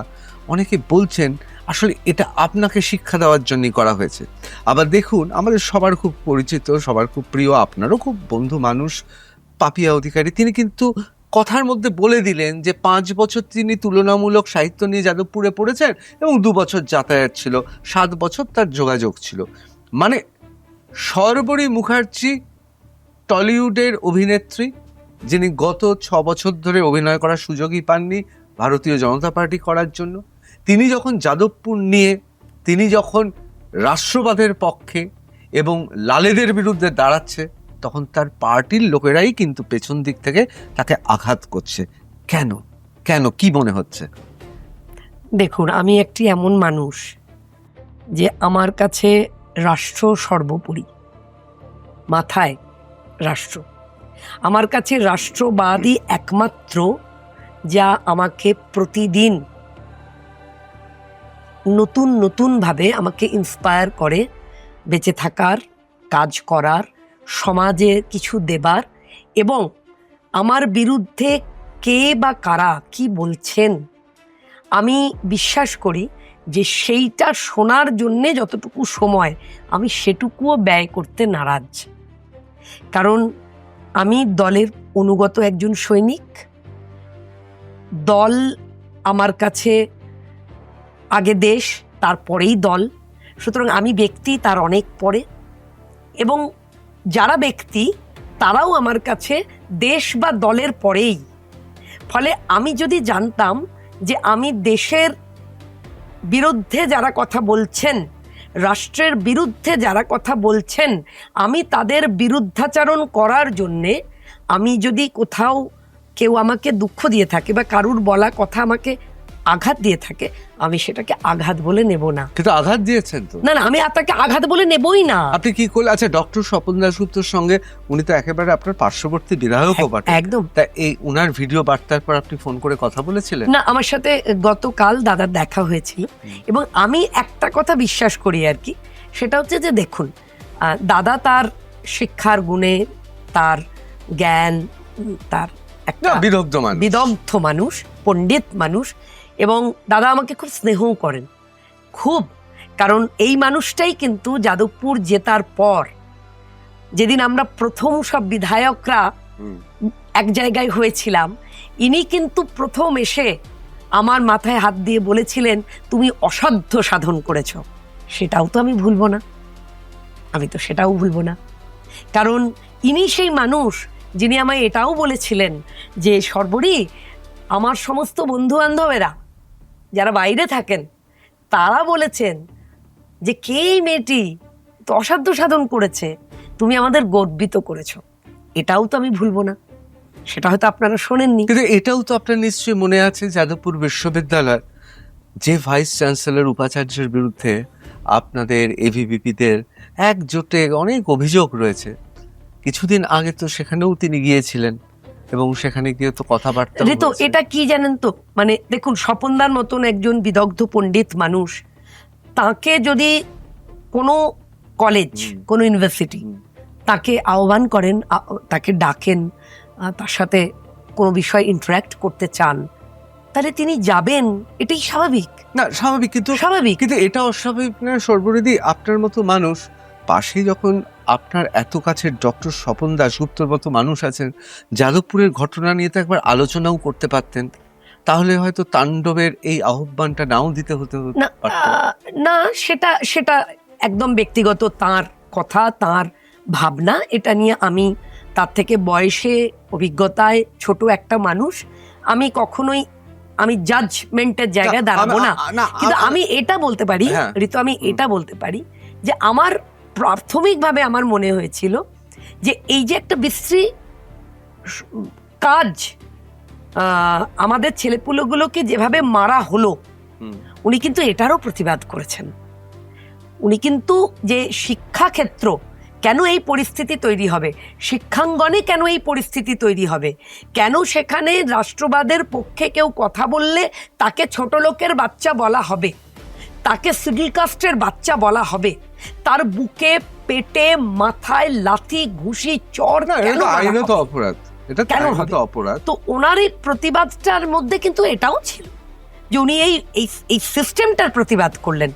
অনেকে বলছেন আসলে এটা আপনাকে শিক্ষা দেওয়ার জন্যই করা হয়েছে। আবার দেখুন, আমাদের সবার খুব পরিচিত, সবার খুব প্রিয়, আপনারও খুব বন্ধু মানুষ পাপিয়া অধিকারী, তিনি কিন্তু কথার মধ্যে বলে দিলেন যে 5 বছর তিনি তুলনামূলক সাহিত্য নিয়ে যাদবপুরে পড়েছেন এবং 2 বছর যাতায়াত ছিল, 7 বছর তার যোগাযোগ ছিল। মানে শর্বরী মুখার্জি টলিউডের অভিনেত্রী, যিনি গত 6 বছর ধরে অভিনয় করার সুযোগই পাননি ভারতীয় জনতা পার্টি করার জন্য, তিনি যখন যাদবপুর নিয়ে, তিনি যখন রাষ্ট্রবাদের পক্ষে এবং লালেদের বিরুদ্ধে দাঁড়াচ্ছে, তখন তার পার্টির লোকেরাই কিন্তু পেছন দিক থেকে তাকে আঘাত করছে। কেন কেন কি মনে হচ্ছে? দেখুন, আমি একটি এমন মানুষ যে আমার কাছে রাষ্ট্র সর্বোপরি, মাথায় রাষ্ট্র। আমার কাছে রাষ্ট্রবাদই একমাত্র যা আমাকে প্রতিদিন নতুন নতুনভাবে আমাকে ইন্সপায়ার করে বেঁচে থাকার, কাজ করার, সমাজে কিছু দেবার, এবং আমার বিরুদ্ধে কে বা কারা কি বলছেন আমি বিশ্বাস করি যে সেইটা শোনার জন্যে যতটুকু সময় আমি সেটুকুও ব্যয় করতে নারাজ। কারণ আমি দলের অনুগত একজন সৈনিক। দল আমার কাছে আগে দেশ, তারপরেই দল। সুতরাং আমি ব্যক্তি তার অনেক পরে, এবং যারা ব্যক্তি তারাও আমার কাছে দেশ বা দলের পরেই। ফলে আমি যদি জানতাম যে আমি দেশের বিরুদ্ধে যারা কথা বলছেন, রাষ্ট্রের বিরুদ্ধে যারা কথা বলছেন, আমি তাদের বিরুদ্ধাচারণ করার জন্যে, আমি যদি কোথাও কেউ আমাকে দুঃখ দিয়ে থাকে বা কারুর বলা কথা আমাকে আঘাত দিয়ে থাকে, আমি সেটাকে আঘাত বলে নেব না। কিন্তু আঘাত দিয়েছেন তো? না, আমি আপনাকে আঘাত বলে নেবই না। আপনি কি করলেন? আচ্ছা, ডক্টর স্বপন দাশগুপ্তর সঙ্গে, উনি তো একেবারে আপনার পার্শ্ববর্তী বিধায়কও বটে। একদম। তা এই উনার ভিডিও বার্তার পর আপনি ফোন করে কথা বলেছিলেন? না, আমার সাথে গতকাল দাদার দেখা হয়েছিল, এবং আমি একটা কথা বিশ্বাস করি আর কি, সেটা হচ্ছে যে দেখুন, দাদা তার শিক্ষার গুণে, তার জ্ঞান, তার একটা বিদগ্ধ মানুষ, পণ্ডিত মানুষ, এবং দাদা আমাকে খুব স্নেহও করেন, খুব। কারণ এই মানুষটাই কিন্তু যাদবপুর জেতার পর, যেদিন আমরা প্রথম সব বিধায়করা এক জায়গায় হয়েছিলাম, ইনি কিন্তু প্রথম এসে আমার মাথায় হাত দিয়ে বলেছিলেন, তুমি অসাধ্য সাধন করেছ। সেটাও তো আমি ভুলবো না, আমি তো সেটাও ভুলবো না। কারণ ইনি সেই মানুষ যিনি আমায় এটাও বলেছিলেন যে, সর্বরী, আমার সমস্ত বন্ধু বান্ধবেরা যারা বাইরে থাকেন তারা বলেছেন যে কে এই মেয়েটি তো অসাধ্য সাধন করেছে, তুমি আমাদের গর্বিত করেছো। এটাও তো আমি ভুলবো না, সেটা হয়তো আপনারা শোনেননি। কিন্তু এটাও তো আপনার নিশ্চয়ই মনে আছে, যাদবপুর বিশ্ববিদ্যালয় যে ভাইস চ্যান্সেলর উপাচার্যের বিরুদ্ধে আপনাদের এভিভিপিদের একজোটে অনেক অভিযোগ রয়েছে। কিছুদিন আগে তো সেখানেও তিনি গিয়েছিলেন এবং সেখানে গিয়ে তো কথাবার্তা ঋতু, এটা কি জানেন তো, মানে দেখুন, স্বপনদার মতন একজন বিদগ্ধ পণ্ডিত মানুষ, তাকে যদি কোনো কলেজ, কোনো ইউনিভার্সিটি তাকে আহ্বান করেন, তাকে ডাকেন, তার সাথে কোনো বিষয় ইন্টারাক্ট করতে চান, তাহলে তিনি যাবেন, এটাই স্বাভাবিক। না স্বাভাবিক, কিন্তু স্বাভাবিক, কিন্তু এটা অস্বাভাবিক না সর্বরিদি? আপনার মতো মানুষ পাশে যখন আপনার এত কাছের ডক্টর স্বপন দাশগুপ্তর মতো মানুষ আছেন, যাদবপুরের ঘটনা নিয়ে তো একবার আলোচনাও করতে পারতেন, তাহলে হয়তো তাণ্ডবের এই আহ্বানটা নাও দিতে হতে না না, সেটা সেটা একদম ব্যক্তিগত তার কথা, তার ভাবনা। এটা নিয়ে আমি তার থেকে বয়সে অভিজ্ঞতায় ছোট একটা মানুষ, আমি কখনোই আমি জাজমেন্টের জায়গায় দাঁড়াবো না। কিন্তু আমি এটা বলতে পারি ঋতু, আমি এটা বলতে পারি যে আমার প্রাথমিকভাবে আমার মনে হয়েছিল যে এই যে একটা বিশ্রী কাজ, আমাদের ছেলেপুলেগুলোকে যেভাবে মারা হলো, উনি কিন্তু এটারও প্রতিবাদ করেছেন। উনি কিন্তু যে শিক্ষাক্ষেত্র কেন এই পরিস্থিতি তৈরি হবে, শিক্ষাঙ্গনে কেন এই পরিস্থিতি তৈরি হবে, কেন সেখানে রাষ্ট্রবাদের পক্ষে কেউ কথা বললে তাকে ছোট লোকের বাচ্চা বলা হবে, তাকে সিডিল কাস্টের বাচ্চা বলা হবে, তার বুকে পেটে মাথায় লাথি ঘুষি চড় কেন আইনত অপরাধ, এটা কেন হবে অপরাধ? তো ওনার এই প্রতিবাদটার মধ্যে কিন্তু এটাও ছিল যে উনি এই সিস্টেমটার প্রতিবাদ করলেন।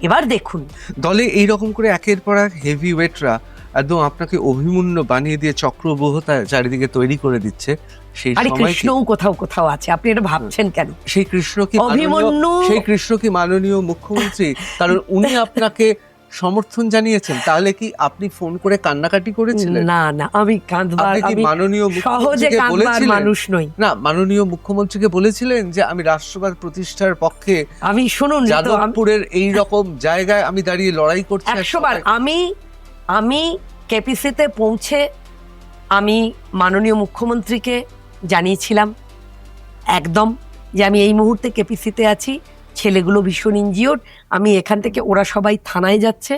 এবার দেখুন, দলে এইরকম করে একের পর এক হেভি ওয়েটরা একদম আপনাকে অভিমন্য বানিয়ে দিয়ে চক্রব্যূহতা চারিদিকে তৈরি করে দিচ্ছে। সেই সময় কৃষ্ণও কোথাও কোথাও আছে, আপনি এটা ভাবছেন কেন? সেই কৃষ্ণ কি অভিমন্যু, সেই কৃষ্ণ কি মাননীয় মুখ্যমন্ত্রী? কারণ উনি আপনাকে সমর্থন জানিয়েছেন, তাহলে কি আপনি ফোন করে কান্নাকাটি করেছিলেন? না না, আমি কাঁদবার, আমি মাননীয় সহজে কাঁদবার মানুষ নই। না, মাননীয় মুখ্যমন্ত্রীকে বলেছিলেন যে আমি রাষ্ট্রবাদ প্রতিষ্ঠার পক্ষে, আমি শুনুন, যাদবপুরের এই রকম জায়গায় আমি দাঁড়িয়ে লড়াই করছি 100 বার। আমি কেপিসিতে পৌঁছে আমি মাননীয় মুখ্যমন্ত্রীকে জানিয়েছিলাম একদম যে আমি এই মুহূর্তে কেপিসিতে আছি, ছেলেগুলো ভীষণ ইনজিওর্ড, আমি এখান থেকে, ওরা সবাই থানায় যাচ্ছে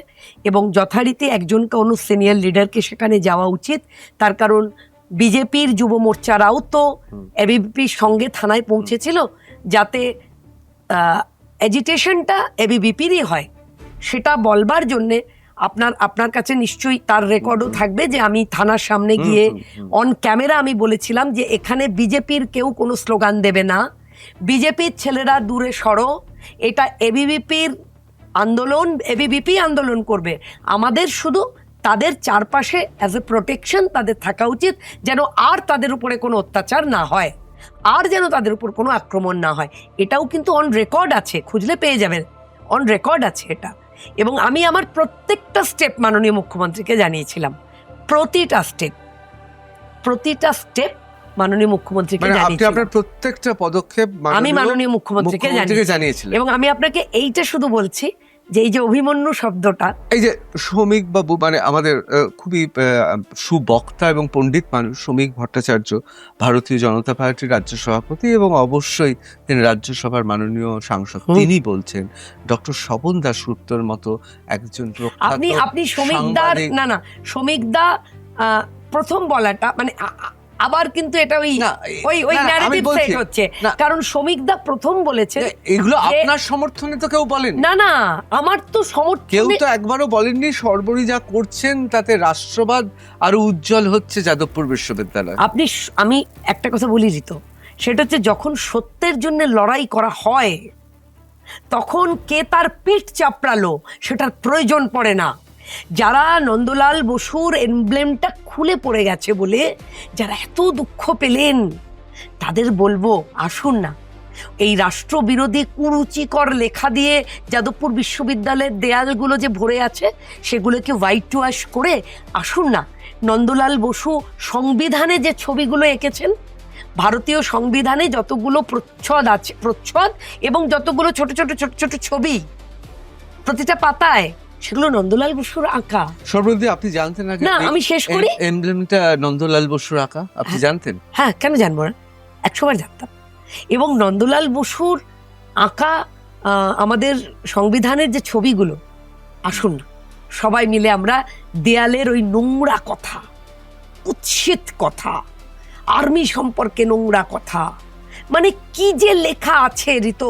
এবং যথারীতি একজনকে অন্য সিনিয়র লিডারকে সেখানে যাওয়া উচিত, তার কারণ বিজেপির যুব মোর্চারাও তো এবিভিপির সঙ্গে থানায় পৌঁছেছিল, যাতে এজিটেশনটা এবিভিপিরই হয়, সেটা বলবার জন্যে আপনার কাছে নিশ্চয়ই তার রেকর্ডও থাকবে যে আমি থানার সামনে গিয়ে অন ক্যামেরা আমি বলেছিলাম যে এখানে বিজেপির কেউ কোনো স্লোগান দেবে না, বিজেপির ছেলেরা দূরে সরো, এটা এবিভিপির আন্দোলন, এবিভিপি আন্দোলন করবে, আমাদের শুধু তাদের চারপাশে অ্যাজ এ প্রোটেকশন তাদের থাকা উচিত, যেন আর তাদের উপরে কোনো অত্যাচার না হয়, আর যেন তাদের উপর কোনো আক্রমণ না হয়। এটাও কিন্তু অন রেকর্ড আছে, খুঁজলে পেয়ে যাবেন, অন রেকর্ড আছে এটা। এবং আমি আমার প্রত্যেকটা স্টেপ মাননীয় মুখ্যমন্ত্রীকে জানিয়েছিলাম, প্রতিটা স্টেপ মাননীয় মুখ্যমন্ত্রীকে জানিয়েছিলাম। আপনার প্রত্যেকটা পদক্ষেপ আমি মাননীয় মুখ্যমন্ত্রীকে জানিয়েছিলাম। এবং আমি আপনাকে এইটা শুধু বলছি যে এই যে অভিমন্যু শব্দটা, এই যে শ্রমিক বাবু, মানে আমাদের খুবই সুবক্তা এবং পণ্ডিত মানুষ শ্রমিক ভট্টাচার্য, ভারতীয় জনতা পার্টির রাজ্য সভাপতি এবং অবশ্যই তিনি রাজ্যসভার মাননীয় সাংসদ, তিনি বলছেন ডক্টর স্বপন দাশগুপ্তর মতো একজন আপনি শ্রমিকদার, না শ্রমিকদা প্রথম বলাটা মানে আবার কিন্তু এটা ওই ন্যারেটিভ সেট হচ্ছে, কারণ শ্রমিকদা প্রথম বলেছে এগুলো আপনার সমর্থনে তো কেউ বলেন না, আমার তো সমর্থন, কেউ তো একবারও বলেননি সর্বরি যা করছেন তাতে রাষ্ট্রবাদ আরো উজ্জ্বল হচ্ছে যাদবপুর বিশ্ববিদ্যালয়। আমি একটা কথা বলি ঋতু, সেটা হচ্ছে যখন সত্যের জন্য লড়াই করা হয় তখন কে তার পিঠ চাপড়ালো সেটার প্রয়োজন পড়ে না। যারা নন্দলাল বসুর এমব্লেমটা খুলে পড়ে গেছে বলে যারা এত দুঃখ পেলেন, তাদের বলবো আসুন না, এই রাষ্ট্রবিরোধী কুরুচিকর লেখা দিয়ে যাদবপুর বিশ্ববিদ্যালয়ের দেয়ালগুলো যে ভরে আছে সেগুলোকে হোয়াইট ওয়াশ করে আসুন না, নন্দলাল বসু সংবিধানে যে ছবিগুলো এঁকেছেন ভারতীয় সংবিধানে যতগুলো প্রচ্ছদ আছে, প্রচ্ছদ এবং যতগুলো ছোট ছোট ছোট ছোট ছবি প্রতিটা পাতায়, সেগুলো নন্দলাল বসুর আঁকা। সর্বদি আপনি জানতেন না? না, আমি শেষ করি। এমব্লেমটা নন্দলাল বসুর আঁকা, আপনি জানতেন? হ্যাঁ, কেন জানবো না, 100 বার জানতাম। এবং নন্দলাল বসুর আঁকা আমাদের সংবিধানের যে ছবিগুলো, আসুন না সবাই মিলে আমরা দেয়ালের ওই নোংরা কথা, কুৎসিত কথা, আর্মি সম্পর্কে নোংরা কথা, মানে কি যে লেখা আছে ঋতো,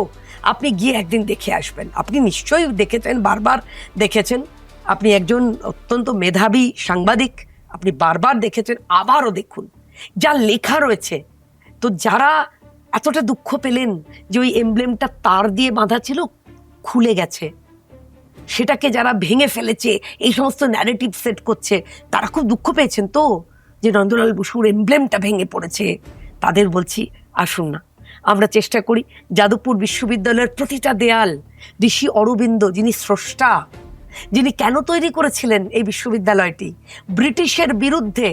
আপনি গিয়ে একদিন দেখে আসবেন। আপনি নিশ্চয়ই দেখেছেন, বারবার দেখেছেন, আপনি একজন অত্যন্ত মেধাবী সাংবাদিক, আপনি বারবার দেখেছেন, আবারও দেখুন যা লেখা রয়েছে। তো যারা এতটা দুঃখ পেলেন যে ওই এমব্লেমটা তার দিয়ে বাঁধা ছিল, খুলে গেছে, সেটাকে যারা ভেঙে ফেলেছে, এই সমস্ত ন্যারেটিভ সেট করছে, তারা খুব দুঃখ পেয়েছেন তো যে নন্দলাল বসুর এমব্লেমটা ভেঙে পড়েছে। তাদের বলছি, আসুন না আমরা চেষ্টা করি যাদবপুর বিশ্ববিদ্যালয়ের প্রতিটা দেয়াল ঋষি অরবিন্দ, যিনি স্রষ্টা, যিনি কেন তৈরি করেছিলেন এই বিশ্ববিদ্যালয়টি, ব্রিটিশের বিরুদ্ধে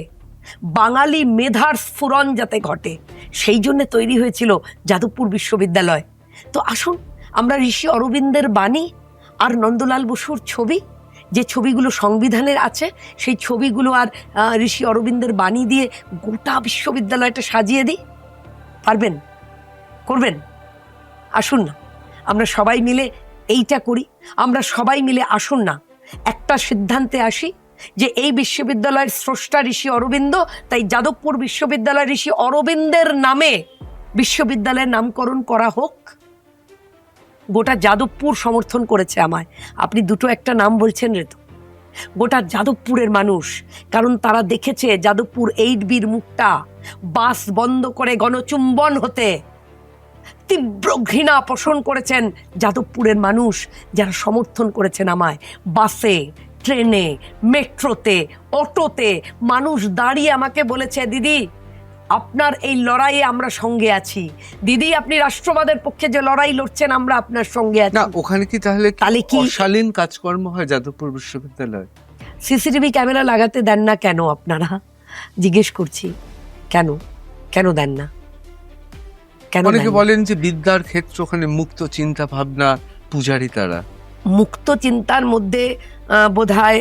বাঙালি মেধার স্ফুরণ যাতে ঘটে, সেই জন্য তৈরি হয়েছিল যাদবপুর বিশ্ববিদ্যালয়। তো আসুন আমরা ঋষি অরবিন্দের বাণী আর নন্দলাল বসুর ছবি, যে ছবিগুলো সংবিধানের আছে, সেই ছবিগুলো আর ঋষি অরবিন্দের বাণী দিয়ে গোটা বিশ্ববিদ্যালয়টা সাজিয়ে দিই। পারবেন? করবেন? আসুন না আমরা সবাই মিলে এইটা করি। আমরা সবাই মিলে আসুন না একটা সিদ্ধান্তে আসি যে এই বিশ্ববিদ্যালয়ের স্রষ্টা ঋষি অরবিন্দ, তাই যাদবপুর বিশ্ববিদ্যালয় ঋষি অরবিন্দের নামে বিশ্ববিদ্যালয়ের নামকরণ করা হোক। গোটা যাদবপুর সমর্থন করেছে আমায়। আপনি দুটো একটা নাম বলছেন ঋতু, গোটা যাদবপুরের মানুষ, কারণ তারা দেখেছে যাদবপুর 8Bর মুখটা বাস বন্ধ করে গণচুম্বন হতে। তীব্র ঘৃণা পোষণ করেছেন যাদবপুরের মানুষ, যারা সমর্থন করেছেন আমায়। বাসে, ট্রেনে, মেট্রোতে, অটোতে মানুষ দাঁড়িয়ে আমাকে বলেছে, দিদি আপনার এই লড়াইয়ে আমরা সঙ্গে আছি, দিদি আপনি রাষ্ট্রবাদের পক্ষে যে লড়াই লড়ছেন আমরা আপনার সঙ্গে আছি। না, ওখানে কি তাহলে কি অশালীন কাজকর্ম হয় যাদবপুর বিশ্ববিদ্যালয়? সিসিটিভি ক্যামেরা লাগাতে দেন না কেন আপনারা? জিজ্ঞেস করছি, কেন কেন দেন না? কেন? অনেকে বলেন যে বিদ্যার ক্ষেত্র, ওখানে মুক্ত চিন্তা ভাবনা, পূজারী তারা। মুক্ত চিন্তার মধ্যে বোধহয়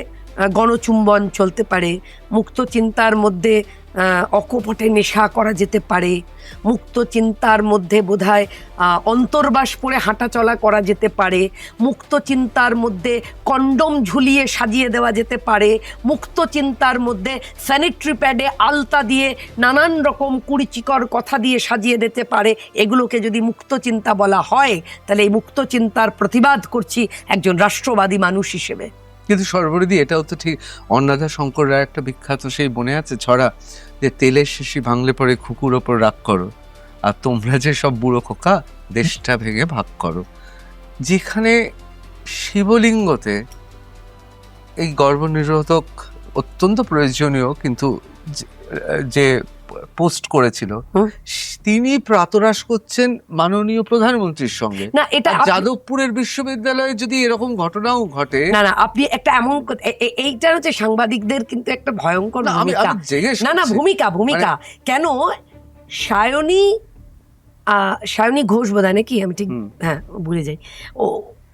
গণচুম্বন চলতে পারে, মুক্ত চিন্তার মধ্যে অকপটে নেশা করা যেতে পারে, মুক্ত চিন্তার মধ্যে বোধহয় অন্তর্বাস পরে হাঁটাচলা করা যেতে পারে, মুক্ত চিন্তার মধ্যে কন্ডম ঝুলিয়ে সাজিয়ে দেওয়া যেতে পারে, মুক্ত চিন্তার মধ্যে স্যানিটারি প্যাডে আলতা দিয়ে নানান রকম কুড়িচিকর কথা দিয়ে সাজিয়ে দিতে পারে। এগুলোকে যদি মুক্ত চিন্তা বলা হয়, তাহলে এই মুক্ত চিন্তার প্রতিবাদ করছি একজন রাষ্ট্রবাদী মানুষ হিসেবে। কিন্তু সর্বরিদি এটাও তো ঠিক, অন্নদা শঙ্কর রায় একটা বিখ্যাত সেই বনে আছে ছড়া, যে তেলের শিশি ভাঙলে পরে খুকুর ওপর রাগ করো, আর তোমরা যে সব বুড়ো খোকা দেশটা ভেঙে ভাগ করো। যেখানে শিবলিঙ্গতে এই গর্ভনিরোধক অত্যন্ত প্রয়োজনীয় কিন্তু যে পোস্ট করেছিল, তিনি প্রাতরাশ করছেন মাননীয় প্রধানমন্ত্রীর সঙ্গে। না, এটা যাদবপুরের বিশ্ববিদ্যালয়ে যদি এরকম ঘটনাও ঘটে, না না আপনি একটা এমন এইটা হচ্ছে সাংবাদিকদের কিন্তু একটা ভয়ঙ্কর ভূমিকা। না না ভূমিকা কেন? সায়নী ঘোষ বোধ হয় নাকি, আমি ঠিক হ্যাঁ ভুলে যাই, ও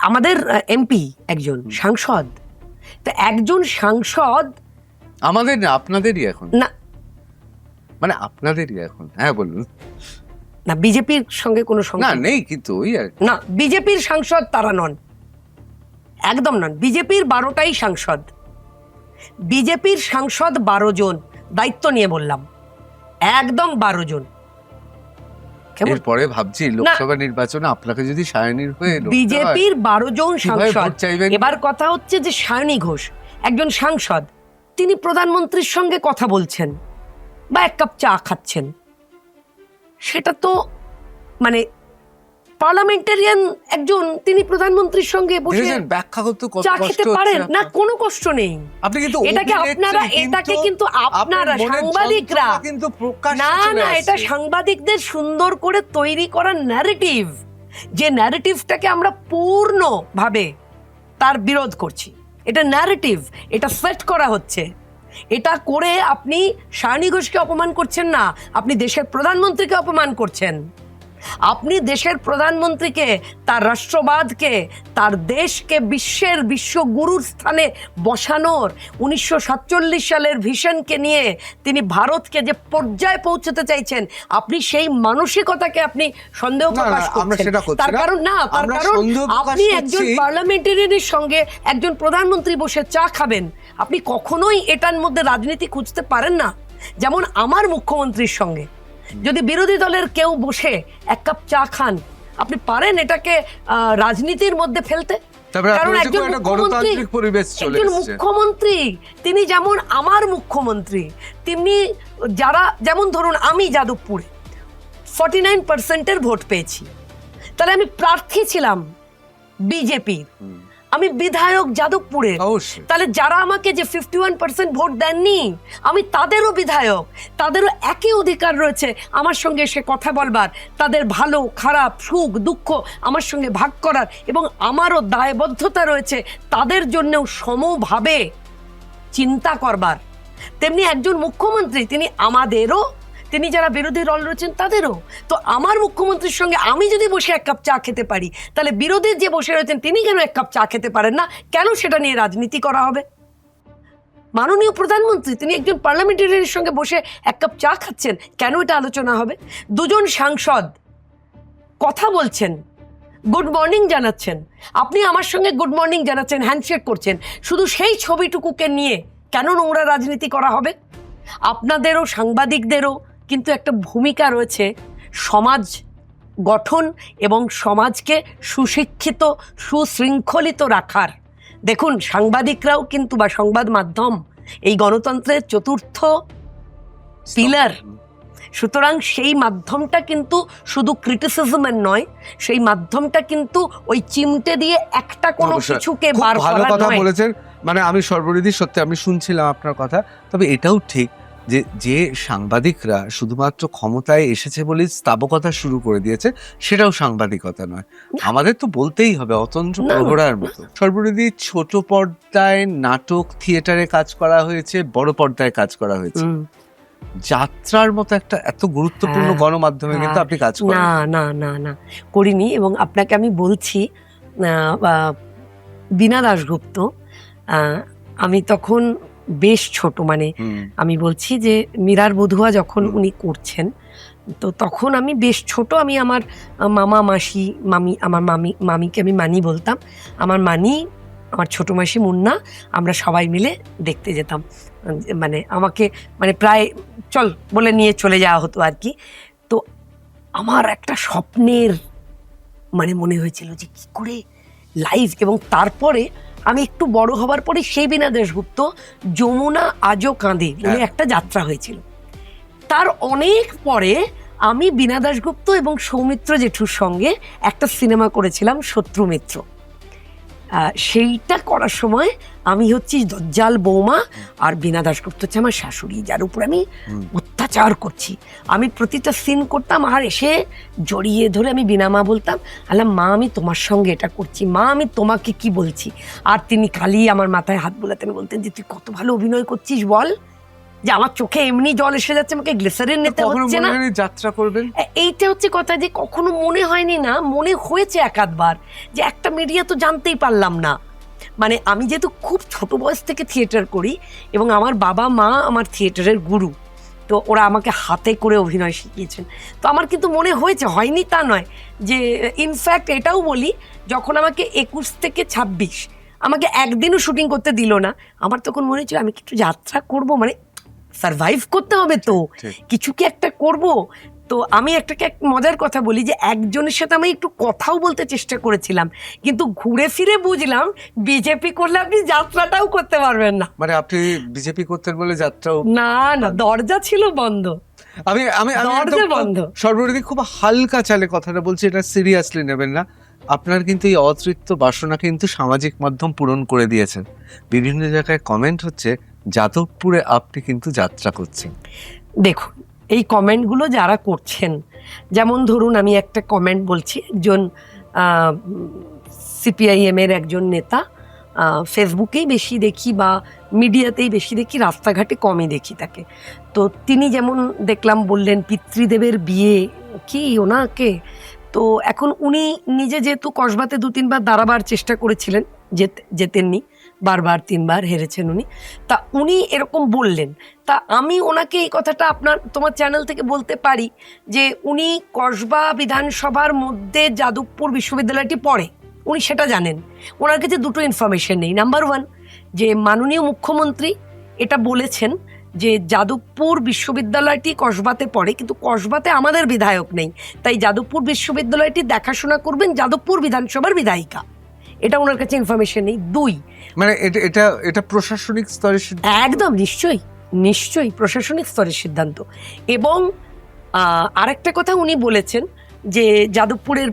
আমাদের এমপি, একজন সাংসদ। তো একজন সাংসদ আমাদের না আপনাদেরই এখন, না মানে আপনাদেরই এখন, হ্যাঁ বলুন। না, বিজেপির সঙ্গে কোনো না নেই, কিন্তু ওই আর না, বিজেপির সাংসদ তারা নন, একদম নন। বিজেপির 12টাই সাংসদ, বিজেপির সাংসদ 12 জন, দায়িত্ব নিয়ে বললাম, একদম 12 জন। এরপরে ভাবছি লোকসভা নির্বাচনে আপনাকে যদি সায়নীর হয়ে বিজেপির 12 জন সাংসদ। এবার কথা হচ্ছে যে সায়নী ঘোষ একজন সাংসদ, তিনি প্রধানমন্ত্রীর সঙ্গে কথা বলছেন বা এক কাপ চা খাচ্ছেন, সেটা তো মানে পার্লামেন্টারিয়ান একজন, তিনি প্রধানমন্ত্রীর সঙ্গে বসে ব্যাখ্যা করতে চা খেতে পারেন না, কোনো কষ্ট নেই। আপনি কিন্তু এটাকে কিন্তু আপনারা সাংবাদিকরা কিন্তু প্রকাশ না না, এটা সাংবাদিকদের সুন্দর করে তৈরি করা ন্যারেটিভ, যে ন্যারেটিভটাকে আমরা পূর্ণভাবে তার বিরোধ করছি। এটা ন্যারেটিভ, এটা সেট করা হচ্ছে। এটা করে আপনি সায়নী ঘোষকে অপমান করছেন না, আপনি দেশের প্রধানমন্ত্রীকে অপমান করছেন। আপনি দেশের প্রধানমন্ত্রীকে, তার রাষ্ট্রবাদকে, তার দেশকে বিশ্বগুরুর স্থানে বসানোর 1947 সালের ভিশনকে নিয়ে তিনি ভারতকে যে পর্যায়ে পৌঁছতে চাইছেন, আপনি সেই মানসিকতাকে আপনি সন্দেহ প্রকাশ করছেন। তার কারণ আপনি একজন পার্লামেন্টারিয়ানের সঙ্গে একজন প্রধানমন্ত্রী বসে চা খাবেন, আপনি কখনোই এটার মধ্যে রাজনীতি খুঁজতে পারেন না। যেমন আমার মুখ্যমন্ত্রীর সঙ্গে যদি বিরোধী দলের কেউ বসে এক কাপ চা খান, আপনি পারেন এটাকে রাজনীতির মধ্যে ফেলতে? কারণ একজন মুখ্যমন্ত্রী, তিনি যেমন আমার মুখ্যমন্ত্রী, তেমনি যেমন ধরুন আমি যাদবপুরে 49% ভোট পেয়েছি, তাহলে আমি প্রার্থী ছিলাম বিজেপির, আমি বিধায়ক যাদবপুরে, তাহলে যারা আমাকে যে 51% ভোট দেননি, আমি তাদেরও বিধায়ক, তাদেরও একই অধিকার রয়েছে আমার সঙ্গে এসে কথা বলবার, তাদের ভালো খারাপ সুখ দুঃখ আমার সঙ্গে ভাগ করার, এবং আমারও দায়বদ্ধতা রয়েছে তাদের জন্যও সমভাবে চিন্তা করবার। তেমনি একজন মুখ্যমন্ত্রী তিনি যারা বিরোধী দল রয়েছেন তাদেরও তো, আমার মুখ্যমন্ত্রীর সঙ্গে আমি যদি বসে এক কাপ চা খেতে পারি, তাহলে বিরোধী যে বসে রয়েছেন তিনি কেন এক কাপ চা খেতে পারেন না? কেন সেটা নিয়ে রাজনীতি করা হবে? মাননীয় প্রধানমন্ত্রী তিনি একজন পার্লামেন্টারিয়ানের সঙ্গে বসে এক কাপ চা খাচ্ছেন, কেন এটা আলোচনা হবে? দুজন সাংসদ কথা বলছেন, গুড মর্নিং জানাচ্ছেন, আপনি আমার সঙ্গে গুড মর্নিং জানাচ্ছেন, হ্যান্ডশেক করছেন, শুধু সেই ছবিটুকুকে নিয়ে কেন নোংরা রাজনীতি করা হবে? আপনাদেরও সাংবাদিকদেরও কিন্তু একটা ভূমিকা রয়েছে সমাজ গঠন এবং সমাজকে সুশিক্ষিত সুশৃঙ্খলিত রাখার। দেখুন, সাংবাদিকরাও কিন্তু বা সংবাদ মাধ্যম এই গণতন্ত্রের চতুর্থ পিলার। সুতরাং সেই মাধ্যমটা কিন্তু শুধু ক্রিটিসিজমের নয়, সেই মাধ্যমটা কিন্তু ওই চিমটে দিয়ে একটা কোনো কিছুকে বার করা নয়। ভালো কথা বলেছেন, মানে আমি সর্বরিধি সত্যি আমি শুনছিলাম আপনার কথা, তবে এটাও ঠিক যে সাংবাদিকরা শুধুমাত্র ক্ষমতায় এসেছে বলেই স্থাবকতা শুরু করে দিয়েছে, সেটাও সাংবাদিকতা নয়। আমাদের তো বলতেই হবে অতন্ত্র প্রহরার মতো। সর্বরিধি, ছোট পর্দায় নাটক থিয়েটারে কাজ করা হয়েছে, বড় পর্দায় কাজ করা হয়েছে, যাত্রার মতো একটা এত গুরুত্বপূর্ণ গণমাধ্যমে কিন্তু আপনি কাজ করেন না না না না করিনি। এবং আপনাকে আমি বলছি, বীণা দাশগুপ্ত, আমি তখন বেশ ছোট, মানে আমি বলছি যে মীরার বধুয়া যখন উনি করছেন, তো তখন আমি বেশ ছোট। আমি আমার মামা মাসি আমার মামিকে আমি মানি বলতাম, আমার মানি, আমার ছোট মাসি মুন্না, আমরা সবাই মিলে দেখতে যেতাম। মানে আমাকে প্রায় চল বলে নিয়ে চলে যাওয়া হতো আর কি। তো আমার একটা স্বপ্নের মনে হয়েছিল যে কি করে লাইভ। এবং তারপরে আমি একটু বড় হবার পরে সেই বীণা দাশগুপ্ত যমুনা আজও কাঁদে বলে একটা যাত্রা হয়েছিল। তার অনেক পরে আমি বীণা দাশগুপ্ত এবং সৌমিত্র জেঠুর সঙ্গে একটা সিনেমা করেছিলাম শত্রু মিত্র। সেইটা করার সময় আমি হচ্ছি দজ্জাল বৌমা, আর বীণা দাশগুপ্ত হচ্ছে আমার শাশুড়ি, যার উপর আমি অত্যাচার করছি। আমি প্রতিটা সিন করতাম, আর এসে জড়িয়ে ধরে আমি বীণা মা বলতাম, আল্লাহ মা আমি তোমার সঙ্গে এটা করছি, মা আমি তোমাকে কি বলছি। আর তিনি খালি আমার মাথায় হাত বোলাতেন, বলতেন যে তুই কত ভালো অভিনয় করছিস বল, যে আমার চোখে এমনি জল এসে যাচ্ছে, আমাকে গ্লিসারিন নিতে হচ্ছে না। যাত্রা করবেন, এইটা হচ্ছে কথা, যে কখনো মনে হয়নি না, মনে হয়েছে একাধবার যে একটা মিডিয়া তো জানতেই পারলাম না। আমি যেহেতু খুব ছোট বয়স থেকে থিয়েটার করি এবং আমার বাবা মা আমার থিয়েটারের গুরু, তো ওরা আমাকে হাতে করে অভিনয় শিখিয়েছেন। তো আমার কিন্তু মনে হয়েছে, হয়নি তা নয়, যে ইনফ্যাক্ট এটাও বলি, যখন আমাকে 21 থেকে 26 আমাকে একদিনও শুটিং করতে দিল না, আমার তখন মনে হয়েছিল আমি কি একটু যাত্রা করবো, সারভাইভ করতে হবে তো, কিছু কি একটা করব। তো আমি একটা মজার কথা বলি, যে একজনের সাথে আমি একটু কথাও বলতে চেষ্টা করেছিলাম, কিন্তু ঘুরে ফিরে বুঝলাম বিজেপি করলে আপনি যাত্রাটাও করতে পারবেন না। আপনি বিজেপি করতেন বলে যাত্রাও না, দরজা ছিল বন্ধ, আমি দরজা বন্ধ। সর্বরিধি, খুব হালকা চালে কথাটা বলছি, এটা সিরিয়াসলি নেবেন না। আপনার কিন্তু এই অতৃপ্ত বাসনা কিন্তু সামাজিক মাধ্যম পূরণ করে দিয়েছেন। বিভিন্ন জায়গায় কমেন্ট হচ্ছে যাদবপুরে আপনি কিন্তু যাত্রা করছেন। দেখুন, এই কমেন্টগুলো যারা করছেন, যেমন ধরুন আমি একটা কমেন্ট বলছি, একজন সিপিআইএম এর একজন নেতা ফেসবুকেই বেশি দেখি বা মিডিয়াতেই বেশি দেখি, রাস্তাঘাটে কমই দেখি তাকে। তো তিনি যেমন দেখলাম বললেন পিতৃদেবের বিয়ে, কি ওনাকে, তো এখন উনি নিজে যেহেতু কসবাতে 2-3 বার দাঁড়াবার চেষ্টা করেছিলেন, যেতেননি, বারবার 3 বার হেরেছেন উনি, তা উনি এরকম বললেন। তা আমি ওনাকে এই কথাটা তোমার চ্যানেল থেকে বলতে পারি যে উনি কসবা বিধানসভার মধ্যে যাদবপুর বিশ্ববিদ্যালয়টি পড়ে, উনি সেটা জানেন। ওনার কাছে দুটো ইনফরমেশন নেই। নাম্বার 1, যে মাননীয় মুখ্যমন্ত্রী এটা বলেছেন যে যাদবপুর বিশ্ববিদ্যালয়টি কসবাতে পড়ে, কিন্তু কসবাতে আমাদের বিধায়ক নেই, তাই যাদবপুর বিশ্ববিদ্যালয়টি দেখাশোনা করবেন যাদবপুর বিধানসভার বিধায়িকা। এটা ওনার কাছে ইনফরমেশন নেই। 2, মানে এটা এটা প্রশাসনিক স্তরে একদম নিশ্চয়ই নিশ্চয়ই প্রশাসনিক স্তরের সিদ্ধান্ত। এবং আরেকটা কথা উনি বলেছেন যে যাদবপুরের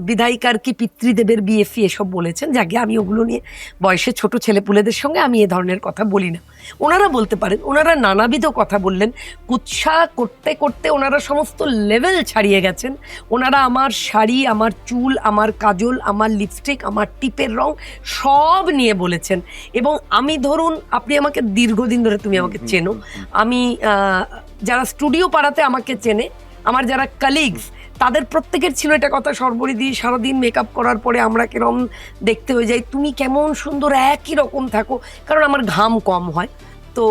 বিধায়িকার কি পিতৃদেবের বিএফি এসব বলেছেন, যাকে আমি ওগুলো নিয়ে, বয়সে ছোট ছেলেপুলেদের সঙ্গে আমি এ ধরনের কথা বলি না। ওনারা বলতে পারেন, ওনারা নানাবিধ কথা বললেন, কুৎসা করতে করতে ওনারা সমস্ত লেভেল ছাড়িয়ে গেছেন। ওনারা আমার শাড়ি, আমার চুল, আমার কাজল, আমার লিপস্টিক, আমার টিপের রং সব নিয়ে বলেছেন। এবং আমি, ধরুন আপনি আমাকে দীর্ঘদিন ধরে, তুমি আমাকে চেনো, আমি যারা স্টুডিও পাড়াতে আমাকে চেনে, আমার যারা কালিগস, তাদের প্রত্যেকের ছিল এটা কথা, সর্বরিদি সারাদিন মেকআপ করার পরে আমরা কিরম দেখতে হয়ে যাই, তুমি কেমন সুন্দর একই রকম থাকো, কারণ আমার ঘাম কম হয়, তো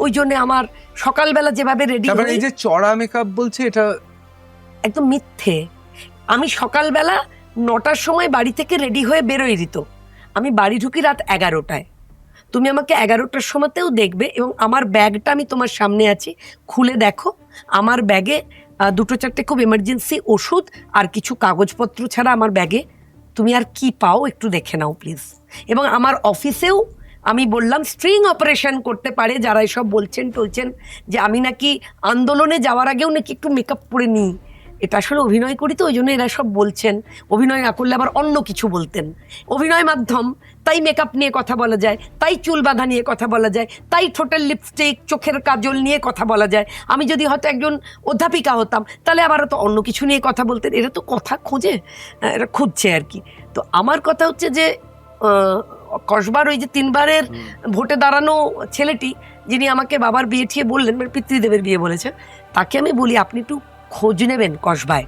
ওই জন্য আমার সকালবেলা যেভাবে রেডি হই, এই যে চড়া মেকআপ বলছে এটা একদম মিথ্যে। আমি সকালবেলা 9টার সময় বাড়ি থেকে রেডি হয়ে বেরোই ঋতু, আমি বাড়ি ঢুকি রাত 11টায়। তুমি আমাকে 11টার সময়তেও দেখবে, এবং আমার ব্যাগটা আমি তোমার সামনে আছি, খুলে দেখো, আমার ব্যাগে 2-4টে খুব এমার্জেন্সি ওষুধ আর কিছু কাগজপত্র ছাড়া আমার ব্যাগে তুমি আর কি পাও একটু দেখে নাও প্লিজ। এবং আমার অফিসেও আমি বললাম, স্ট্রিং অপারেশন করতে পারে যারা এসব বলছেন টলছেন যে আমি নাকি আন্দোলনে যাওয়ার আগেও নাকি একটু মেকআপ করে নিই, এটা আসলে অভিনয় করি, তো ওই জন্য এরা সব বলছেন। অভিনয় না করলে আবার অন্য কিছু বলতেন। অভিনয় মাধ্যম, তাই মেকআপ নিয়ে কথা বলা যায়, তাই চুল বাঁধা নিয়ে কথা বলা যায়, তাই ঠোঁটের লিপস্টিক, চোখের কাজল নিয়ে কথা বলা যায়। আমি যদি হয়তো একজন অধ্যাপিকা হতাম, তাহলে আবার তো অন্য কিছু নিয়ে কথা বলতেন। এরা তো কথা খোঁজে, এরা খুঁজছে আর কি। তো আমার কথা হচ্ছে যে কসবার ওই যে 3বারের ভোটে দাঁড়ানো ছেলেটি, যিনি আমাকে বাবার বিয়ে ঠিয়ে বললেন, মানে পিতৃদেবের বিয়ে বলেছেন, তাকে আমি বলি আপনি একটু খোঁজ নেবেন কসবায়।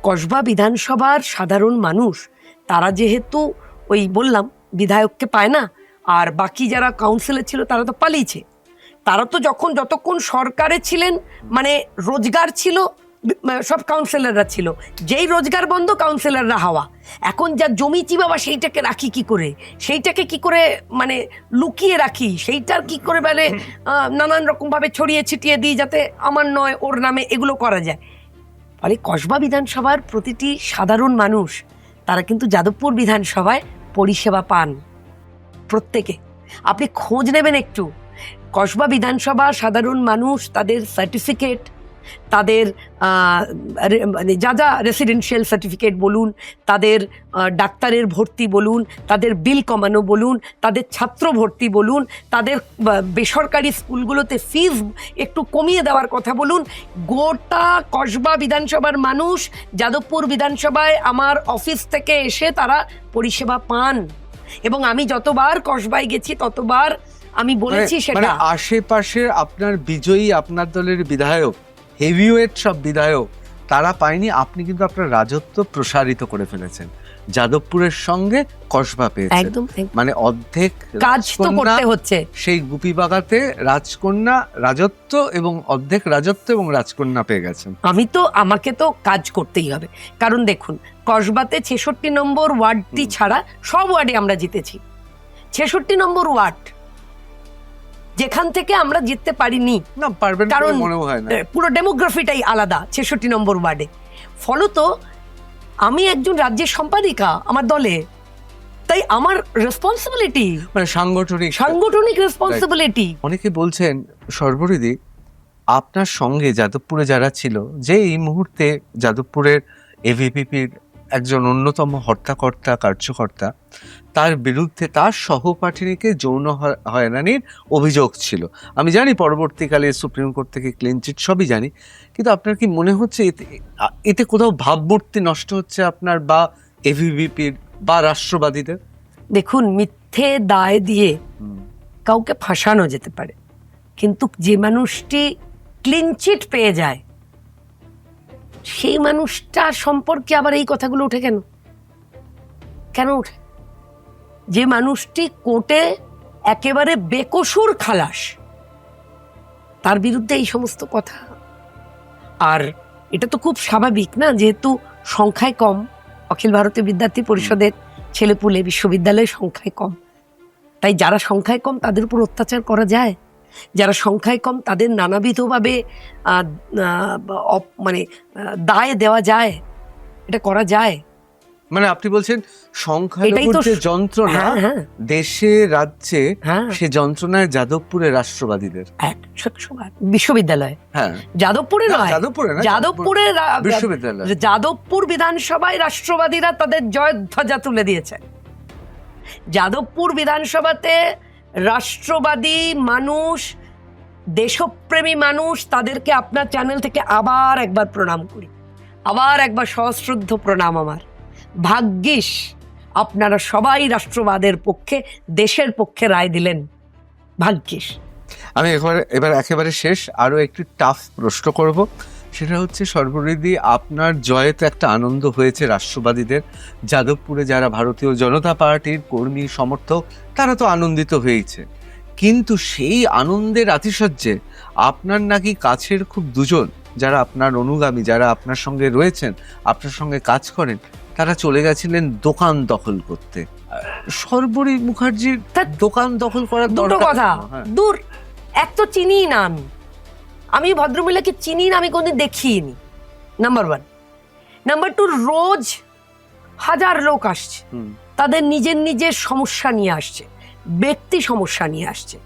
কসবা বিধানসভার সাধারণ মানুষ, তারা যেহেতু ওই বললাম বিধায়ককে পায় না, আর বাকি যারা কাউন্সিলে ছিল তারা তো পালিয়েছে, তারা তো যতক্ষণ সরকারে ছিলেন, মানে রোজগার ছিল, সব কাউন্সিলররা ছিল, যেই রোজগার বন্ধ কাউন্সিলররা হাওয়া। এখন যা জমিছি বাবা, সেইটাকে রাখি কি করে, সেইটাকে কি করে মানে লুকিয়ে রাখি, সেইটার কি করে মানে নানান রকমভাবে ছড়িয়ে ছিটিয়ে দিই যাতে আমার নয় ওর নামে এগুলো করা যায়। ফলে কসবা বিধানসভার প্রতিটি সাধারণ মানুষ, তারা কিন্তু যাদবপুর বিধানসভায় পরিষেবা পান প্রত্যেকে। আপনি খোঁজ নেবেন একটু, কসবা বিধানসভা সাধারণ মানুষ তাদের সার্টিফিকেট, তাদের মানে যা যা রেসিডেন্সিয়াল সার্টিফিকেট বলুন, তাদের ডাক্তারের ভর্তি বলুন, তাদের বিল কমানো বলুন, তাদের ছাত্র ভর্তি বলুন, তাদের বেসরকারি স্কুলগুলোতে ফিজ একটু কমিয়ে দেওয়ার কথা বলুন, গোটা কসবা বিধানসভার মানুষ যাদবপুর বিধানসভায় আমার অফিস থেকে এসে তারা পরিষেবা পান। এবং আমি যতবার কসবায় গেছি ততবার আমি বলেছি সেটা। আশেপাশের আপনার বিজয়ী, আপনার দলের বিধায়ক, হেভিওয়েট সব বিধায়ক, তারা পায়নি, আপনি কিন্তু আপনার রাজত্ব প্রসারিত করে ফেলেছেন। যাদবপুরের সঙ্গে কসবা পেয়েছেন, একদম মানে অর্ধেক কাজ তো করতে হচ্ছে। সেই গুপি বাগাতে রাজকন্যা রাজত্ব এবং অর্ধেক রাজত্ব এবং রাজকন্যা পেয়ে গেছেন। আমাকে তো কাজ করতেই হবে, কারণ দেখুন কসবাতে 66 নম্বর ওয়ার্ডটি ছাড়া সব ওয়ার্ডে আমরা জিতেছি। 66 নম্বর ওয়ার্ড যেখান থেকে আমরা জিততে পারিনি, না পারবেন কারণ মনেও হয় না, পুরো ডেমোগ্রাফিটাই আলাদা 66 নম্বর ওয়ার্ডে। ফলত আমি একজন রাজ্যের সম্পাদিকা আমার দলে, তাই আমার রেসপন্সিবিলিটি, মানে সাংগঠনিক রেসপন্সিবিলিটি। অনেকে বলছেন সর্বরিদি, আপনার সঙ্গে যাদবপুরে যারা ছিল, যে এই মুহূর্তে যাদবপুরের এভিপিপির একজন অন্যতম হর্তাকর্তা, কার্যকর্তা, তার বিরুদ্ধে তার সহপাঠিনীকে যৌন হয়রানির অভিযোগ ছিল। আমি জানি পরবর্তীকালে সুপ্রিম কোর্ট থেকে ক্লিন চিট, সবই জানি, কিন্তু আপনার কি মনে হচ্ছে এতে কোথাও ভাবমূর্তি নষ্ট হচ্ছে আপনার, বা এভিপিপির, বা রাষ্ট্রবাদীদের? দেখুন, মিথ্যে মিথ্যে দায় দিয়ে কাউকে ফাঁসানো যেতে পারে, কিন্তু যে মানুষটি ক্লিনচিট পেয়ে যায় সেই মানুষটা সম্পর্কে আবার এই কথাগুলো ওঠে কেন? কেন ওঠে? যে মানুষটি কোর্টে একেবারে বেকসুর খালাস, তার বিরুদ্ধে এই সমস্ত কথা। আর এটা তো খুব স্বাভাবিক না, যেহেতু সংখ্যায় কম, অখিল ভারতীয় বিদ্যার্থী পরিষদের ছেলেপুলে বিশ্ববিদ্যালয়ের সংখ্যায় কম, তাই যারা সংখ্যায় কম তাদের উপর অত্যাচার করা যায়, যারা সংখ্যায় কম তাদের নানাবিধভাবে মানে দায় দেওয়া যায়, এটা করা যায়। মানে আপনি বলছেন সংখ্যালঘুর যে যন্ত্রণা দেশে রাজ্যে, সে যন্ত্রণায় যাদবপুরে রাষ্ট্রবাদীদের বিশ্ববিদ্যালয়, যাদবপুরে নয়, যাদবপুরে বিশ্ববিদ্যালয়, যাদবপুর বিধানসভায় রাষ্ট্রবাদীরা তাদের জয়ধ্বজা তুলে দিয়েছে। যাদবপুর বিধানসভাতে রাষ্ট্রবাদী মানুষ, দেশপ্রেমী মানুষ, তাদেরকে আপনার চ্যানেল থেকে আবার একবার প্রণাম করি, আবার একবার সশ্রদ্ধ প্রণাম আমার। ভাগ্যিস আপনারা সবাই রাষ্ট্রবাদের পক্ষে, দেশের পক্ষে রায় দিলেন, ভাগ্যিস। আমি এবার একেবারে শেষ আরো একটি টাফ প্রশ্ন করব, সেটা হচ্ছে সর্বরিদি আপনার জয়ে তো একটা আনন্দ হয়েছে রাষ্ট্রবাদীদের, যাদবপুরে যারা ভারতীয় জনতা পার্টির কর্মী সমর্থক তারা তো আনন্দিত হয়েছে, কিন্তু সেই আনন্দের আতিশয্যে আপনার নাকি কাছের খুব দুজন যারা আপনার অনুগামী, যারা আপনার সঙ্গে রয়েছেন, আপনার সঙ্গে কাজ করেন, তারা চলে গেছিলেন দোকান দখল করতে। সর্বরী মুখার্জির দোকান দখল করার দুটো কথা, দূর, এক তো চিনি না আমি ভদ্রমহিলাকে চিনি না, আমি কোনদিন দেখিনি, নাম্বার ওয়ান। নাম্বার টু, রোজ হাজার লোক আসছে, তাদের নিজের নিজের সমস্যা নিয়ে আসছে, ব্যক্তি সমস্যা নিয়ে আসছে,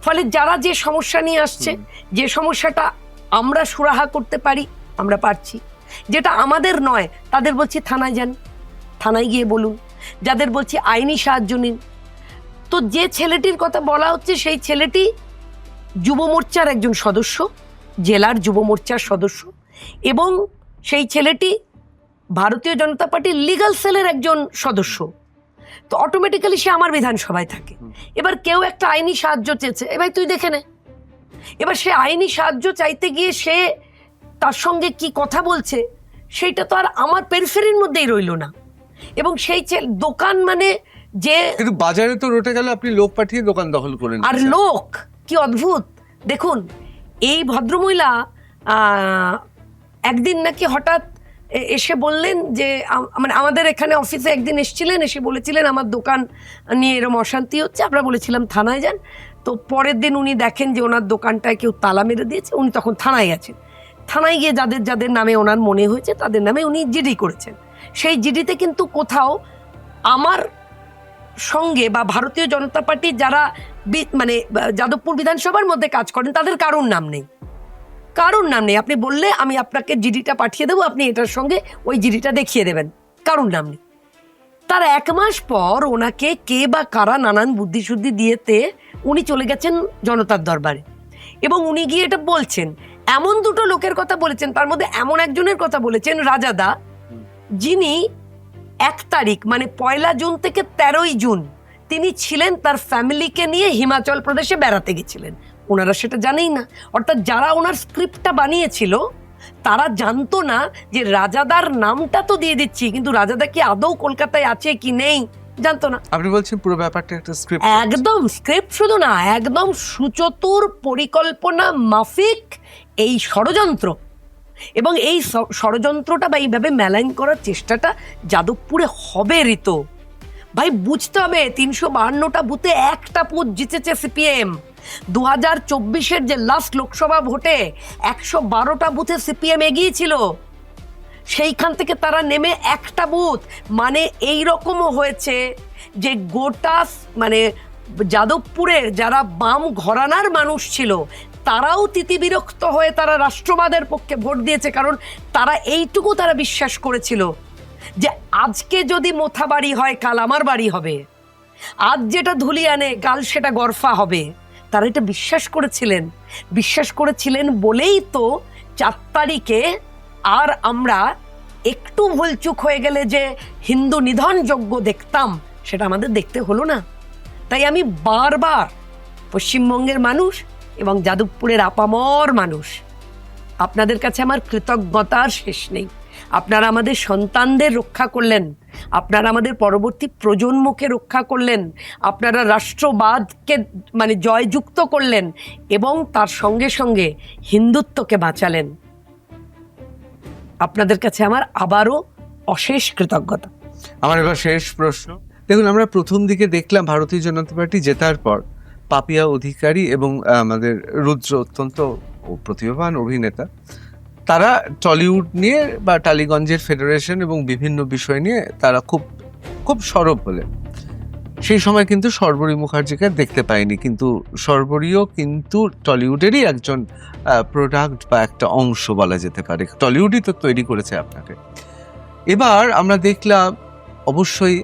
ফলে যারা যে সমস্যা নিয়ে আসছে, যে সমস্যাটা আমরা সুরাহা করতে পারি আমরা পারছি, যেটা আমাদের নয় তাদের বলছি থানায় যান, থানায় গিয়ে বলুন, যাদের বলছি আইনি সাহায্য নিন। তো যে ছেলেটির কথা বলা হচ্ছে সেই ছেলেটি যুব মোর্চার একজন সদস্য, জেলার যুব মোর্চার সদস্য, এবং সেই ছেলেটি ভারতীয় জনতা পার্টির লিগ্যাল সেলের একজন সদস্য। তো অটোমেটিক্যালি সে আমার বিধানসভায় থাকে। এবার কেউ একটা আইনি সাহায্য চেয়েছে, এবার তুই দেখে নে। এবার সে আইনি সাহায্য চাইতে গিয়ে সে তার সঙ্গে কি কথা বলছে সেইটা তো আর আমার পেরিফেরির মধ্যেই রইল না। এবং সেই দোকান মানে যে, কিন্তু বাজারে তো রটে গেল আপনি লোক পাঠিয়ে দোকান দখল করেন। আর লোক কি অদ্ভুত দেখুন, এই ভদ্রমহিলা একদিন নাকি হঠাৎ এসে বললেন যে, মানে আমাদের এখানে অফিসে একদিন এসেছিলেন, এসে বলেছিলেন আমার দোকান নিয়ে এরকম অশান্তি হচ্ছে, আমরা বলেছিলাম থানায় যান। তো পরের দিন উনি দেখেন যে ওনার দোকানটায় কেউ তালা মেরে দিয়েছে, উনি তখন থানায় গেছেন। থানায় গিয়ে যাদের যাদের নামে ওনার মনে হয়েছে তাদের নামে উনি জিডি করেছেন। সেই জিডিতে কিন্তু কোথাও আমার সঙ্গে বা ভারতীয় জনতা পার্টির যারা মানে যাদবপুর বিধানসভার মধ্যে কাজ করেন তাদের কারোর নাম নেই, কারোর নাম নেই। আপনি বললে আমি আপনাকে জিডিটা পাঠিয়ে দেবো, আপনি এটার সঙ্গে ওই জিডিটা দেখিয়ে দেবেন, কারোর নাম নেই। তার 1 মাস পর ওনাকে কে বা কারা নানান বুদ্ধিশুদ্ধি দিয়েতে উনি চলে গেছেন জনতার দরবারে, এবং উনি গিয়ে এটা বলছেন, এমন দুটো লোকের কথা বলেছেন, তার মধ্যে এমন একজনের কথা বলেছেন রাজাদা, যিনি 1 তারিখ মানে 1 জুন থেকে 13 জুন তিনি ছিলেন তার ফ্যামিলিকে নিয়ে হিমাচল প্রদেশে বেড়াতে গেছিলেন। ওনারা সেটা জানেই না, অর্থাৎ যারা ওনার স্ক্রিপ্টটা বানিয়েছিল তারা জানতো না যে রাজাদার নামটা তো দিয়ে দিচ্ছি, কিন্তু রাজাদা কি আদৌ কলকাতায় আছে কি নেই জানতো না। আপনি বলছেন পুরো ব্যাপারটা একটা স্ক্রিপ্ট, একদম স্ক্রিপ্ট শুধু না, একদম সুচতুর পরিকল্পনা মাফিক এই ষড়যন্ত্র। এবং এই ষড়যন্ত্রটা বা এইভাবে মেলাইন করার চেষ্টাটা যাদবপুরে হবে ঋতু ভাই, বুঝতে হবে। 352টা বুথে একটা বুথ জিতেছে সিপিএম। 2024-এর যে লাস্ট লোকসভা ভোটে 112টা বুথে সিপিএম এগিয়ে ছিল, সেইখান থেকে তারা নেমে একটা বুথ, মানে এই রকমও হয়েছে যে গোটা মানে যাদবপুরের যারা বাম ঘরানার মানুষ ছিল তারাও তিতিবিরক্ত হয়ে তারা রাষ্ট্রবাদের পক্ষে ভোট দিয়েছে, কারণ তারা এইটুকু তারা বিশ্বাস করেছিল যে আজকে যদি মোথা বাড়ি হয় কাল আমার বাড়ি হবে, আজ যেটা ধুলি আনে কাল সেটা গরফা হবে। তারা এটা বিশ্বাস করেছিলেন বলেই তো 4 তারিখে আর আমরা একটু ভুলচুক হয়ে গেলে যে হিন্দু নিধন যজ্ঞ দেখতাম সেটা আমাদের দেখতে হলো না। তাই আমি বারবার পশ্চিমবঙ্গের মানুষ এবং যাদবপুরের আপামর মানুষ, আপনাদের কাছে আমার কৃতজ্ঞতার শেষ নেই। আপনারা আমাদের সন্তানদের রক্ষা করলেন, আপনারা আমাদের পরবর্তী প্রজন্মকে রক্ষা করলেন, আপনারা রাষ্ট্রবাদকে মানে জয়যুক্ত করলেন এবং তার সঙ্গে সঙ্গে হিন্দুত্বকে বাঁচালেন। আপনাদের কাছে আমার আবারও অশেষ কৃতজ্ঞতা। আমার এবার শেষ প্রশ্ন। দেখুন, আমরা প্রথম দিকে দেখলাম ভারতীয় জনতা পার্টি জেতার পর পাপিয়া অধিকারী এবং আমাদের রুদ্র, অত্যন্ত প্রতিভাবান অভিনেতা, তারা টলিউড নিয়ে বা টালিগঞ্জের ফেডারেশন এবং বিভিন্ন বিষয় নিয়ে তারা খুব খুব সরব হলেন। সেই সময় কিন্তু শর্বরী মুখার্জিকে দেখতে পাইনি, কিন্তু শর্বরীও কিন্তু টলিউডেরই একজন প্রোডাক্ট বা একটা অংশ বলা যেতে পারে। টলিউডই তো তৈরি করেছে আপনাকে। এবার আমরা দেখলাম অবশ্যই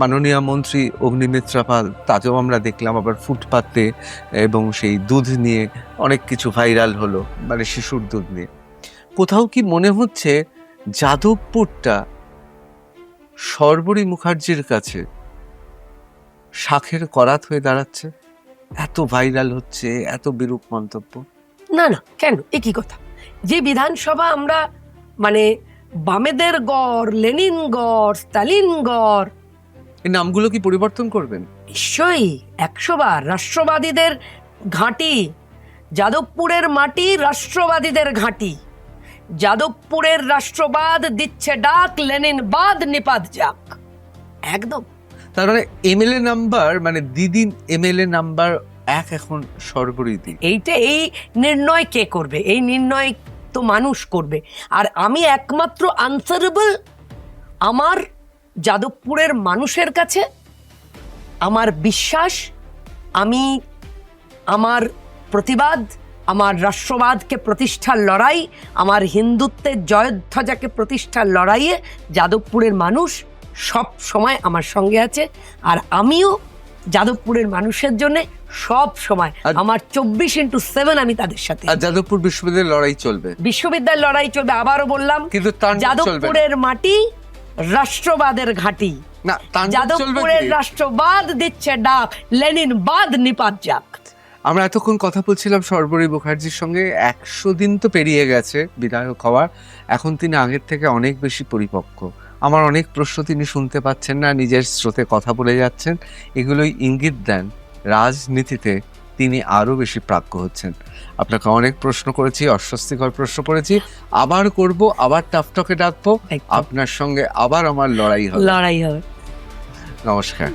মাননীয় মন্ত্রী অগ্নিমিত্রা পাল, তাকেও আমরা দেখলাম আবার ফুটপাতে, এবং সেই দুধ নিয়ে অনেক কিছু ভাইরাল হলো, মানে শিশুর দুধ নিয়ে। কোথাও কি মনে হচ্ছে যাদবপুরটা শর্বরী মুখার্জির কাছে শাখের করাত হয়ে দাঁড়াচ্ছে? এত ভাইরাল হচ্ছে, এত বিরূপ মন্তব্য। না না, কেন? একই কথা। যে বিধানসভা আমরা মানে বামেদের গড়, লেনিন গড়, স্টালিন গড়, এই নামগুলো কি পরিবর্তন করবেন? নিশ্চয়ই 100 বার। রাষ্ট্রবাদীদের ঘাঁটি, যাদবপুরের মাটি রাষ্ট্রবাদীদের ঘাঁটি। যাদবপুরের রাষ্ট্রবাদ দিচ্ছে ডাক, লেনিনবাদ নিপাত যাক। একদম। তার মানে এমএলএ নাম্বার, মানে দিদিন এমএলএ নাম্বার 1 এখন শর্বরী দি। এই নির্ণয় কে করবে? এই নির্ণয় তো মানুষ করবে। আর আমি একমাত্র আনসারেবল আমার যাদবপুরের মানুষের কাছে। আমার বিশ্বাস, আমি আমার প্রতিবাদ, আমার রাষ্ট্রবাদকে প্রতিষ্ঠার লড়াই, আমার হিন্দুত্বের জয়ধ্বজাকে প্রতিষ্ঠার লড়াইয়ে যাদবপুরের মানুষ সব সময় আমার সঙ্গে আছে। আর আমিও যাদবপুরের মানুষের জন্য সব সময়, আমার 24/7 আমি তাদের সাথে। আর যাদবপুর বিশ্ববিদ্যালয়ের লড়াই চলবে, বিশ্ববিদ্যালয় লড়াই চলবে। আবারও বললাম, কিন্তু যাদবপুরের মাটি রাষ্ট্রবাদের ঘাঁটি। না, যাদবপুরের রাষ্ট্রবাদ দিচ্ছে ডাক, লেনিনবাদ নিপাত যাক। আমরা এতক্ষণ কথা বলছিলাম শর্বরী মুখার্জির সঙ্গে। 100 দিন তো পেরিয়ে গেছে বিধায়ক হওয়ার। এখন তিনি আগের থেকে অনেক বেশি পরিপক্ক। আমার অনেক প্রশ্ন তিনি শুনতে পাচ্ছেন না, নিজের স্রোতে কথা বলে যাচ্ছেন। এগুলোই ইঙ্গিত দেন রাজনীতিতে তিনি আরো বেশি প্রাজ্ঞ হচ্ছেন। আপনাকে অনেক প্রশ্ন করেছি, অস্বস্তিকর প্রশ্ন করেছি, আবার করব, আবার টাফটকে ডাকবো, আপনার সঙ্গে আবার আমার লড়াই হবে। লড়াই হবে। নমস্কার।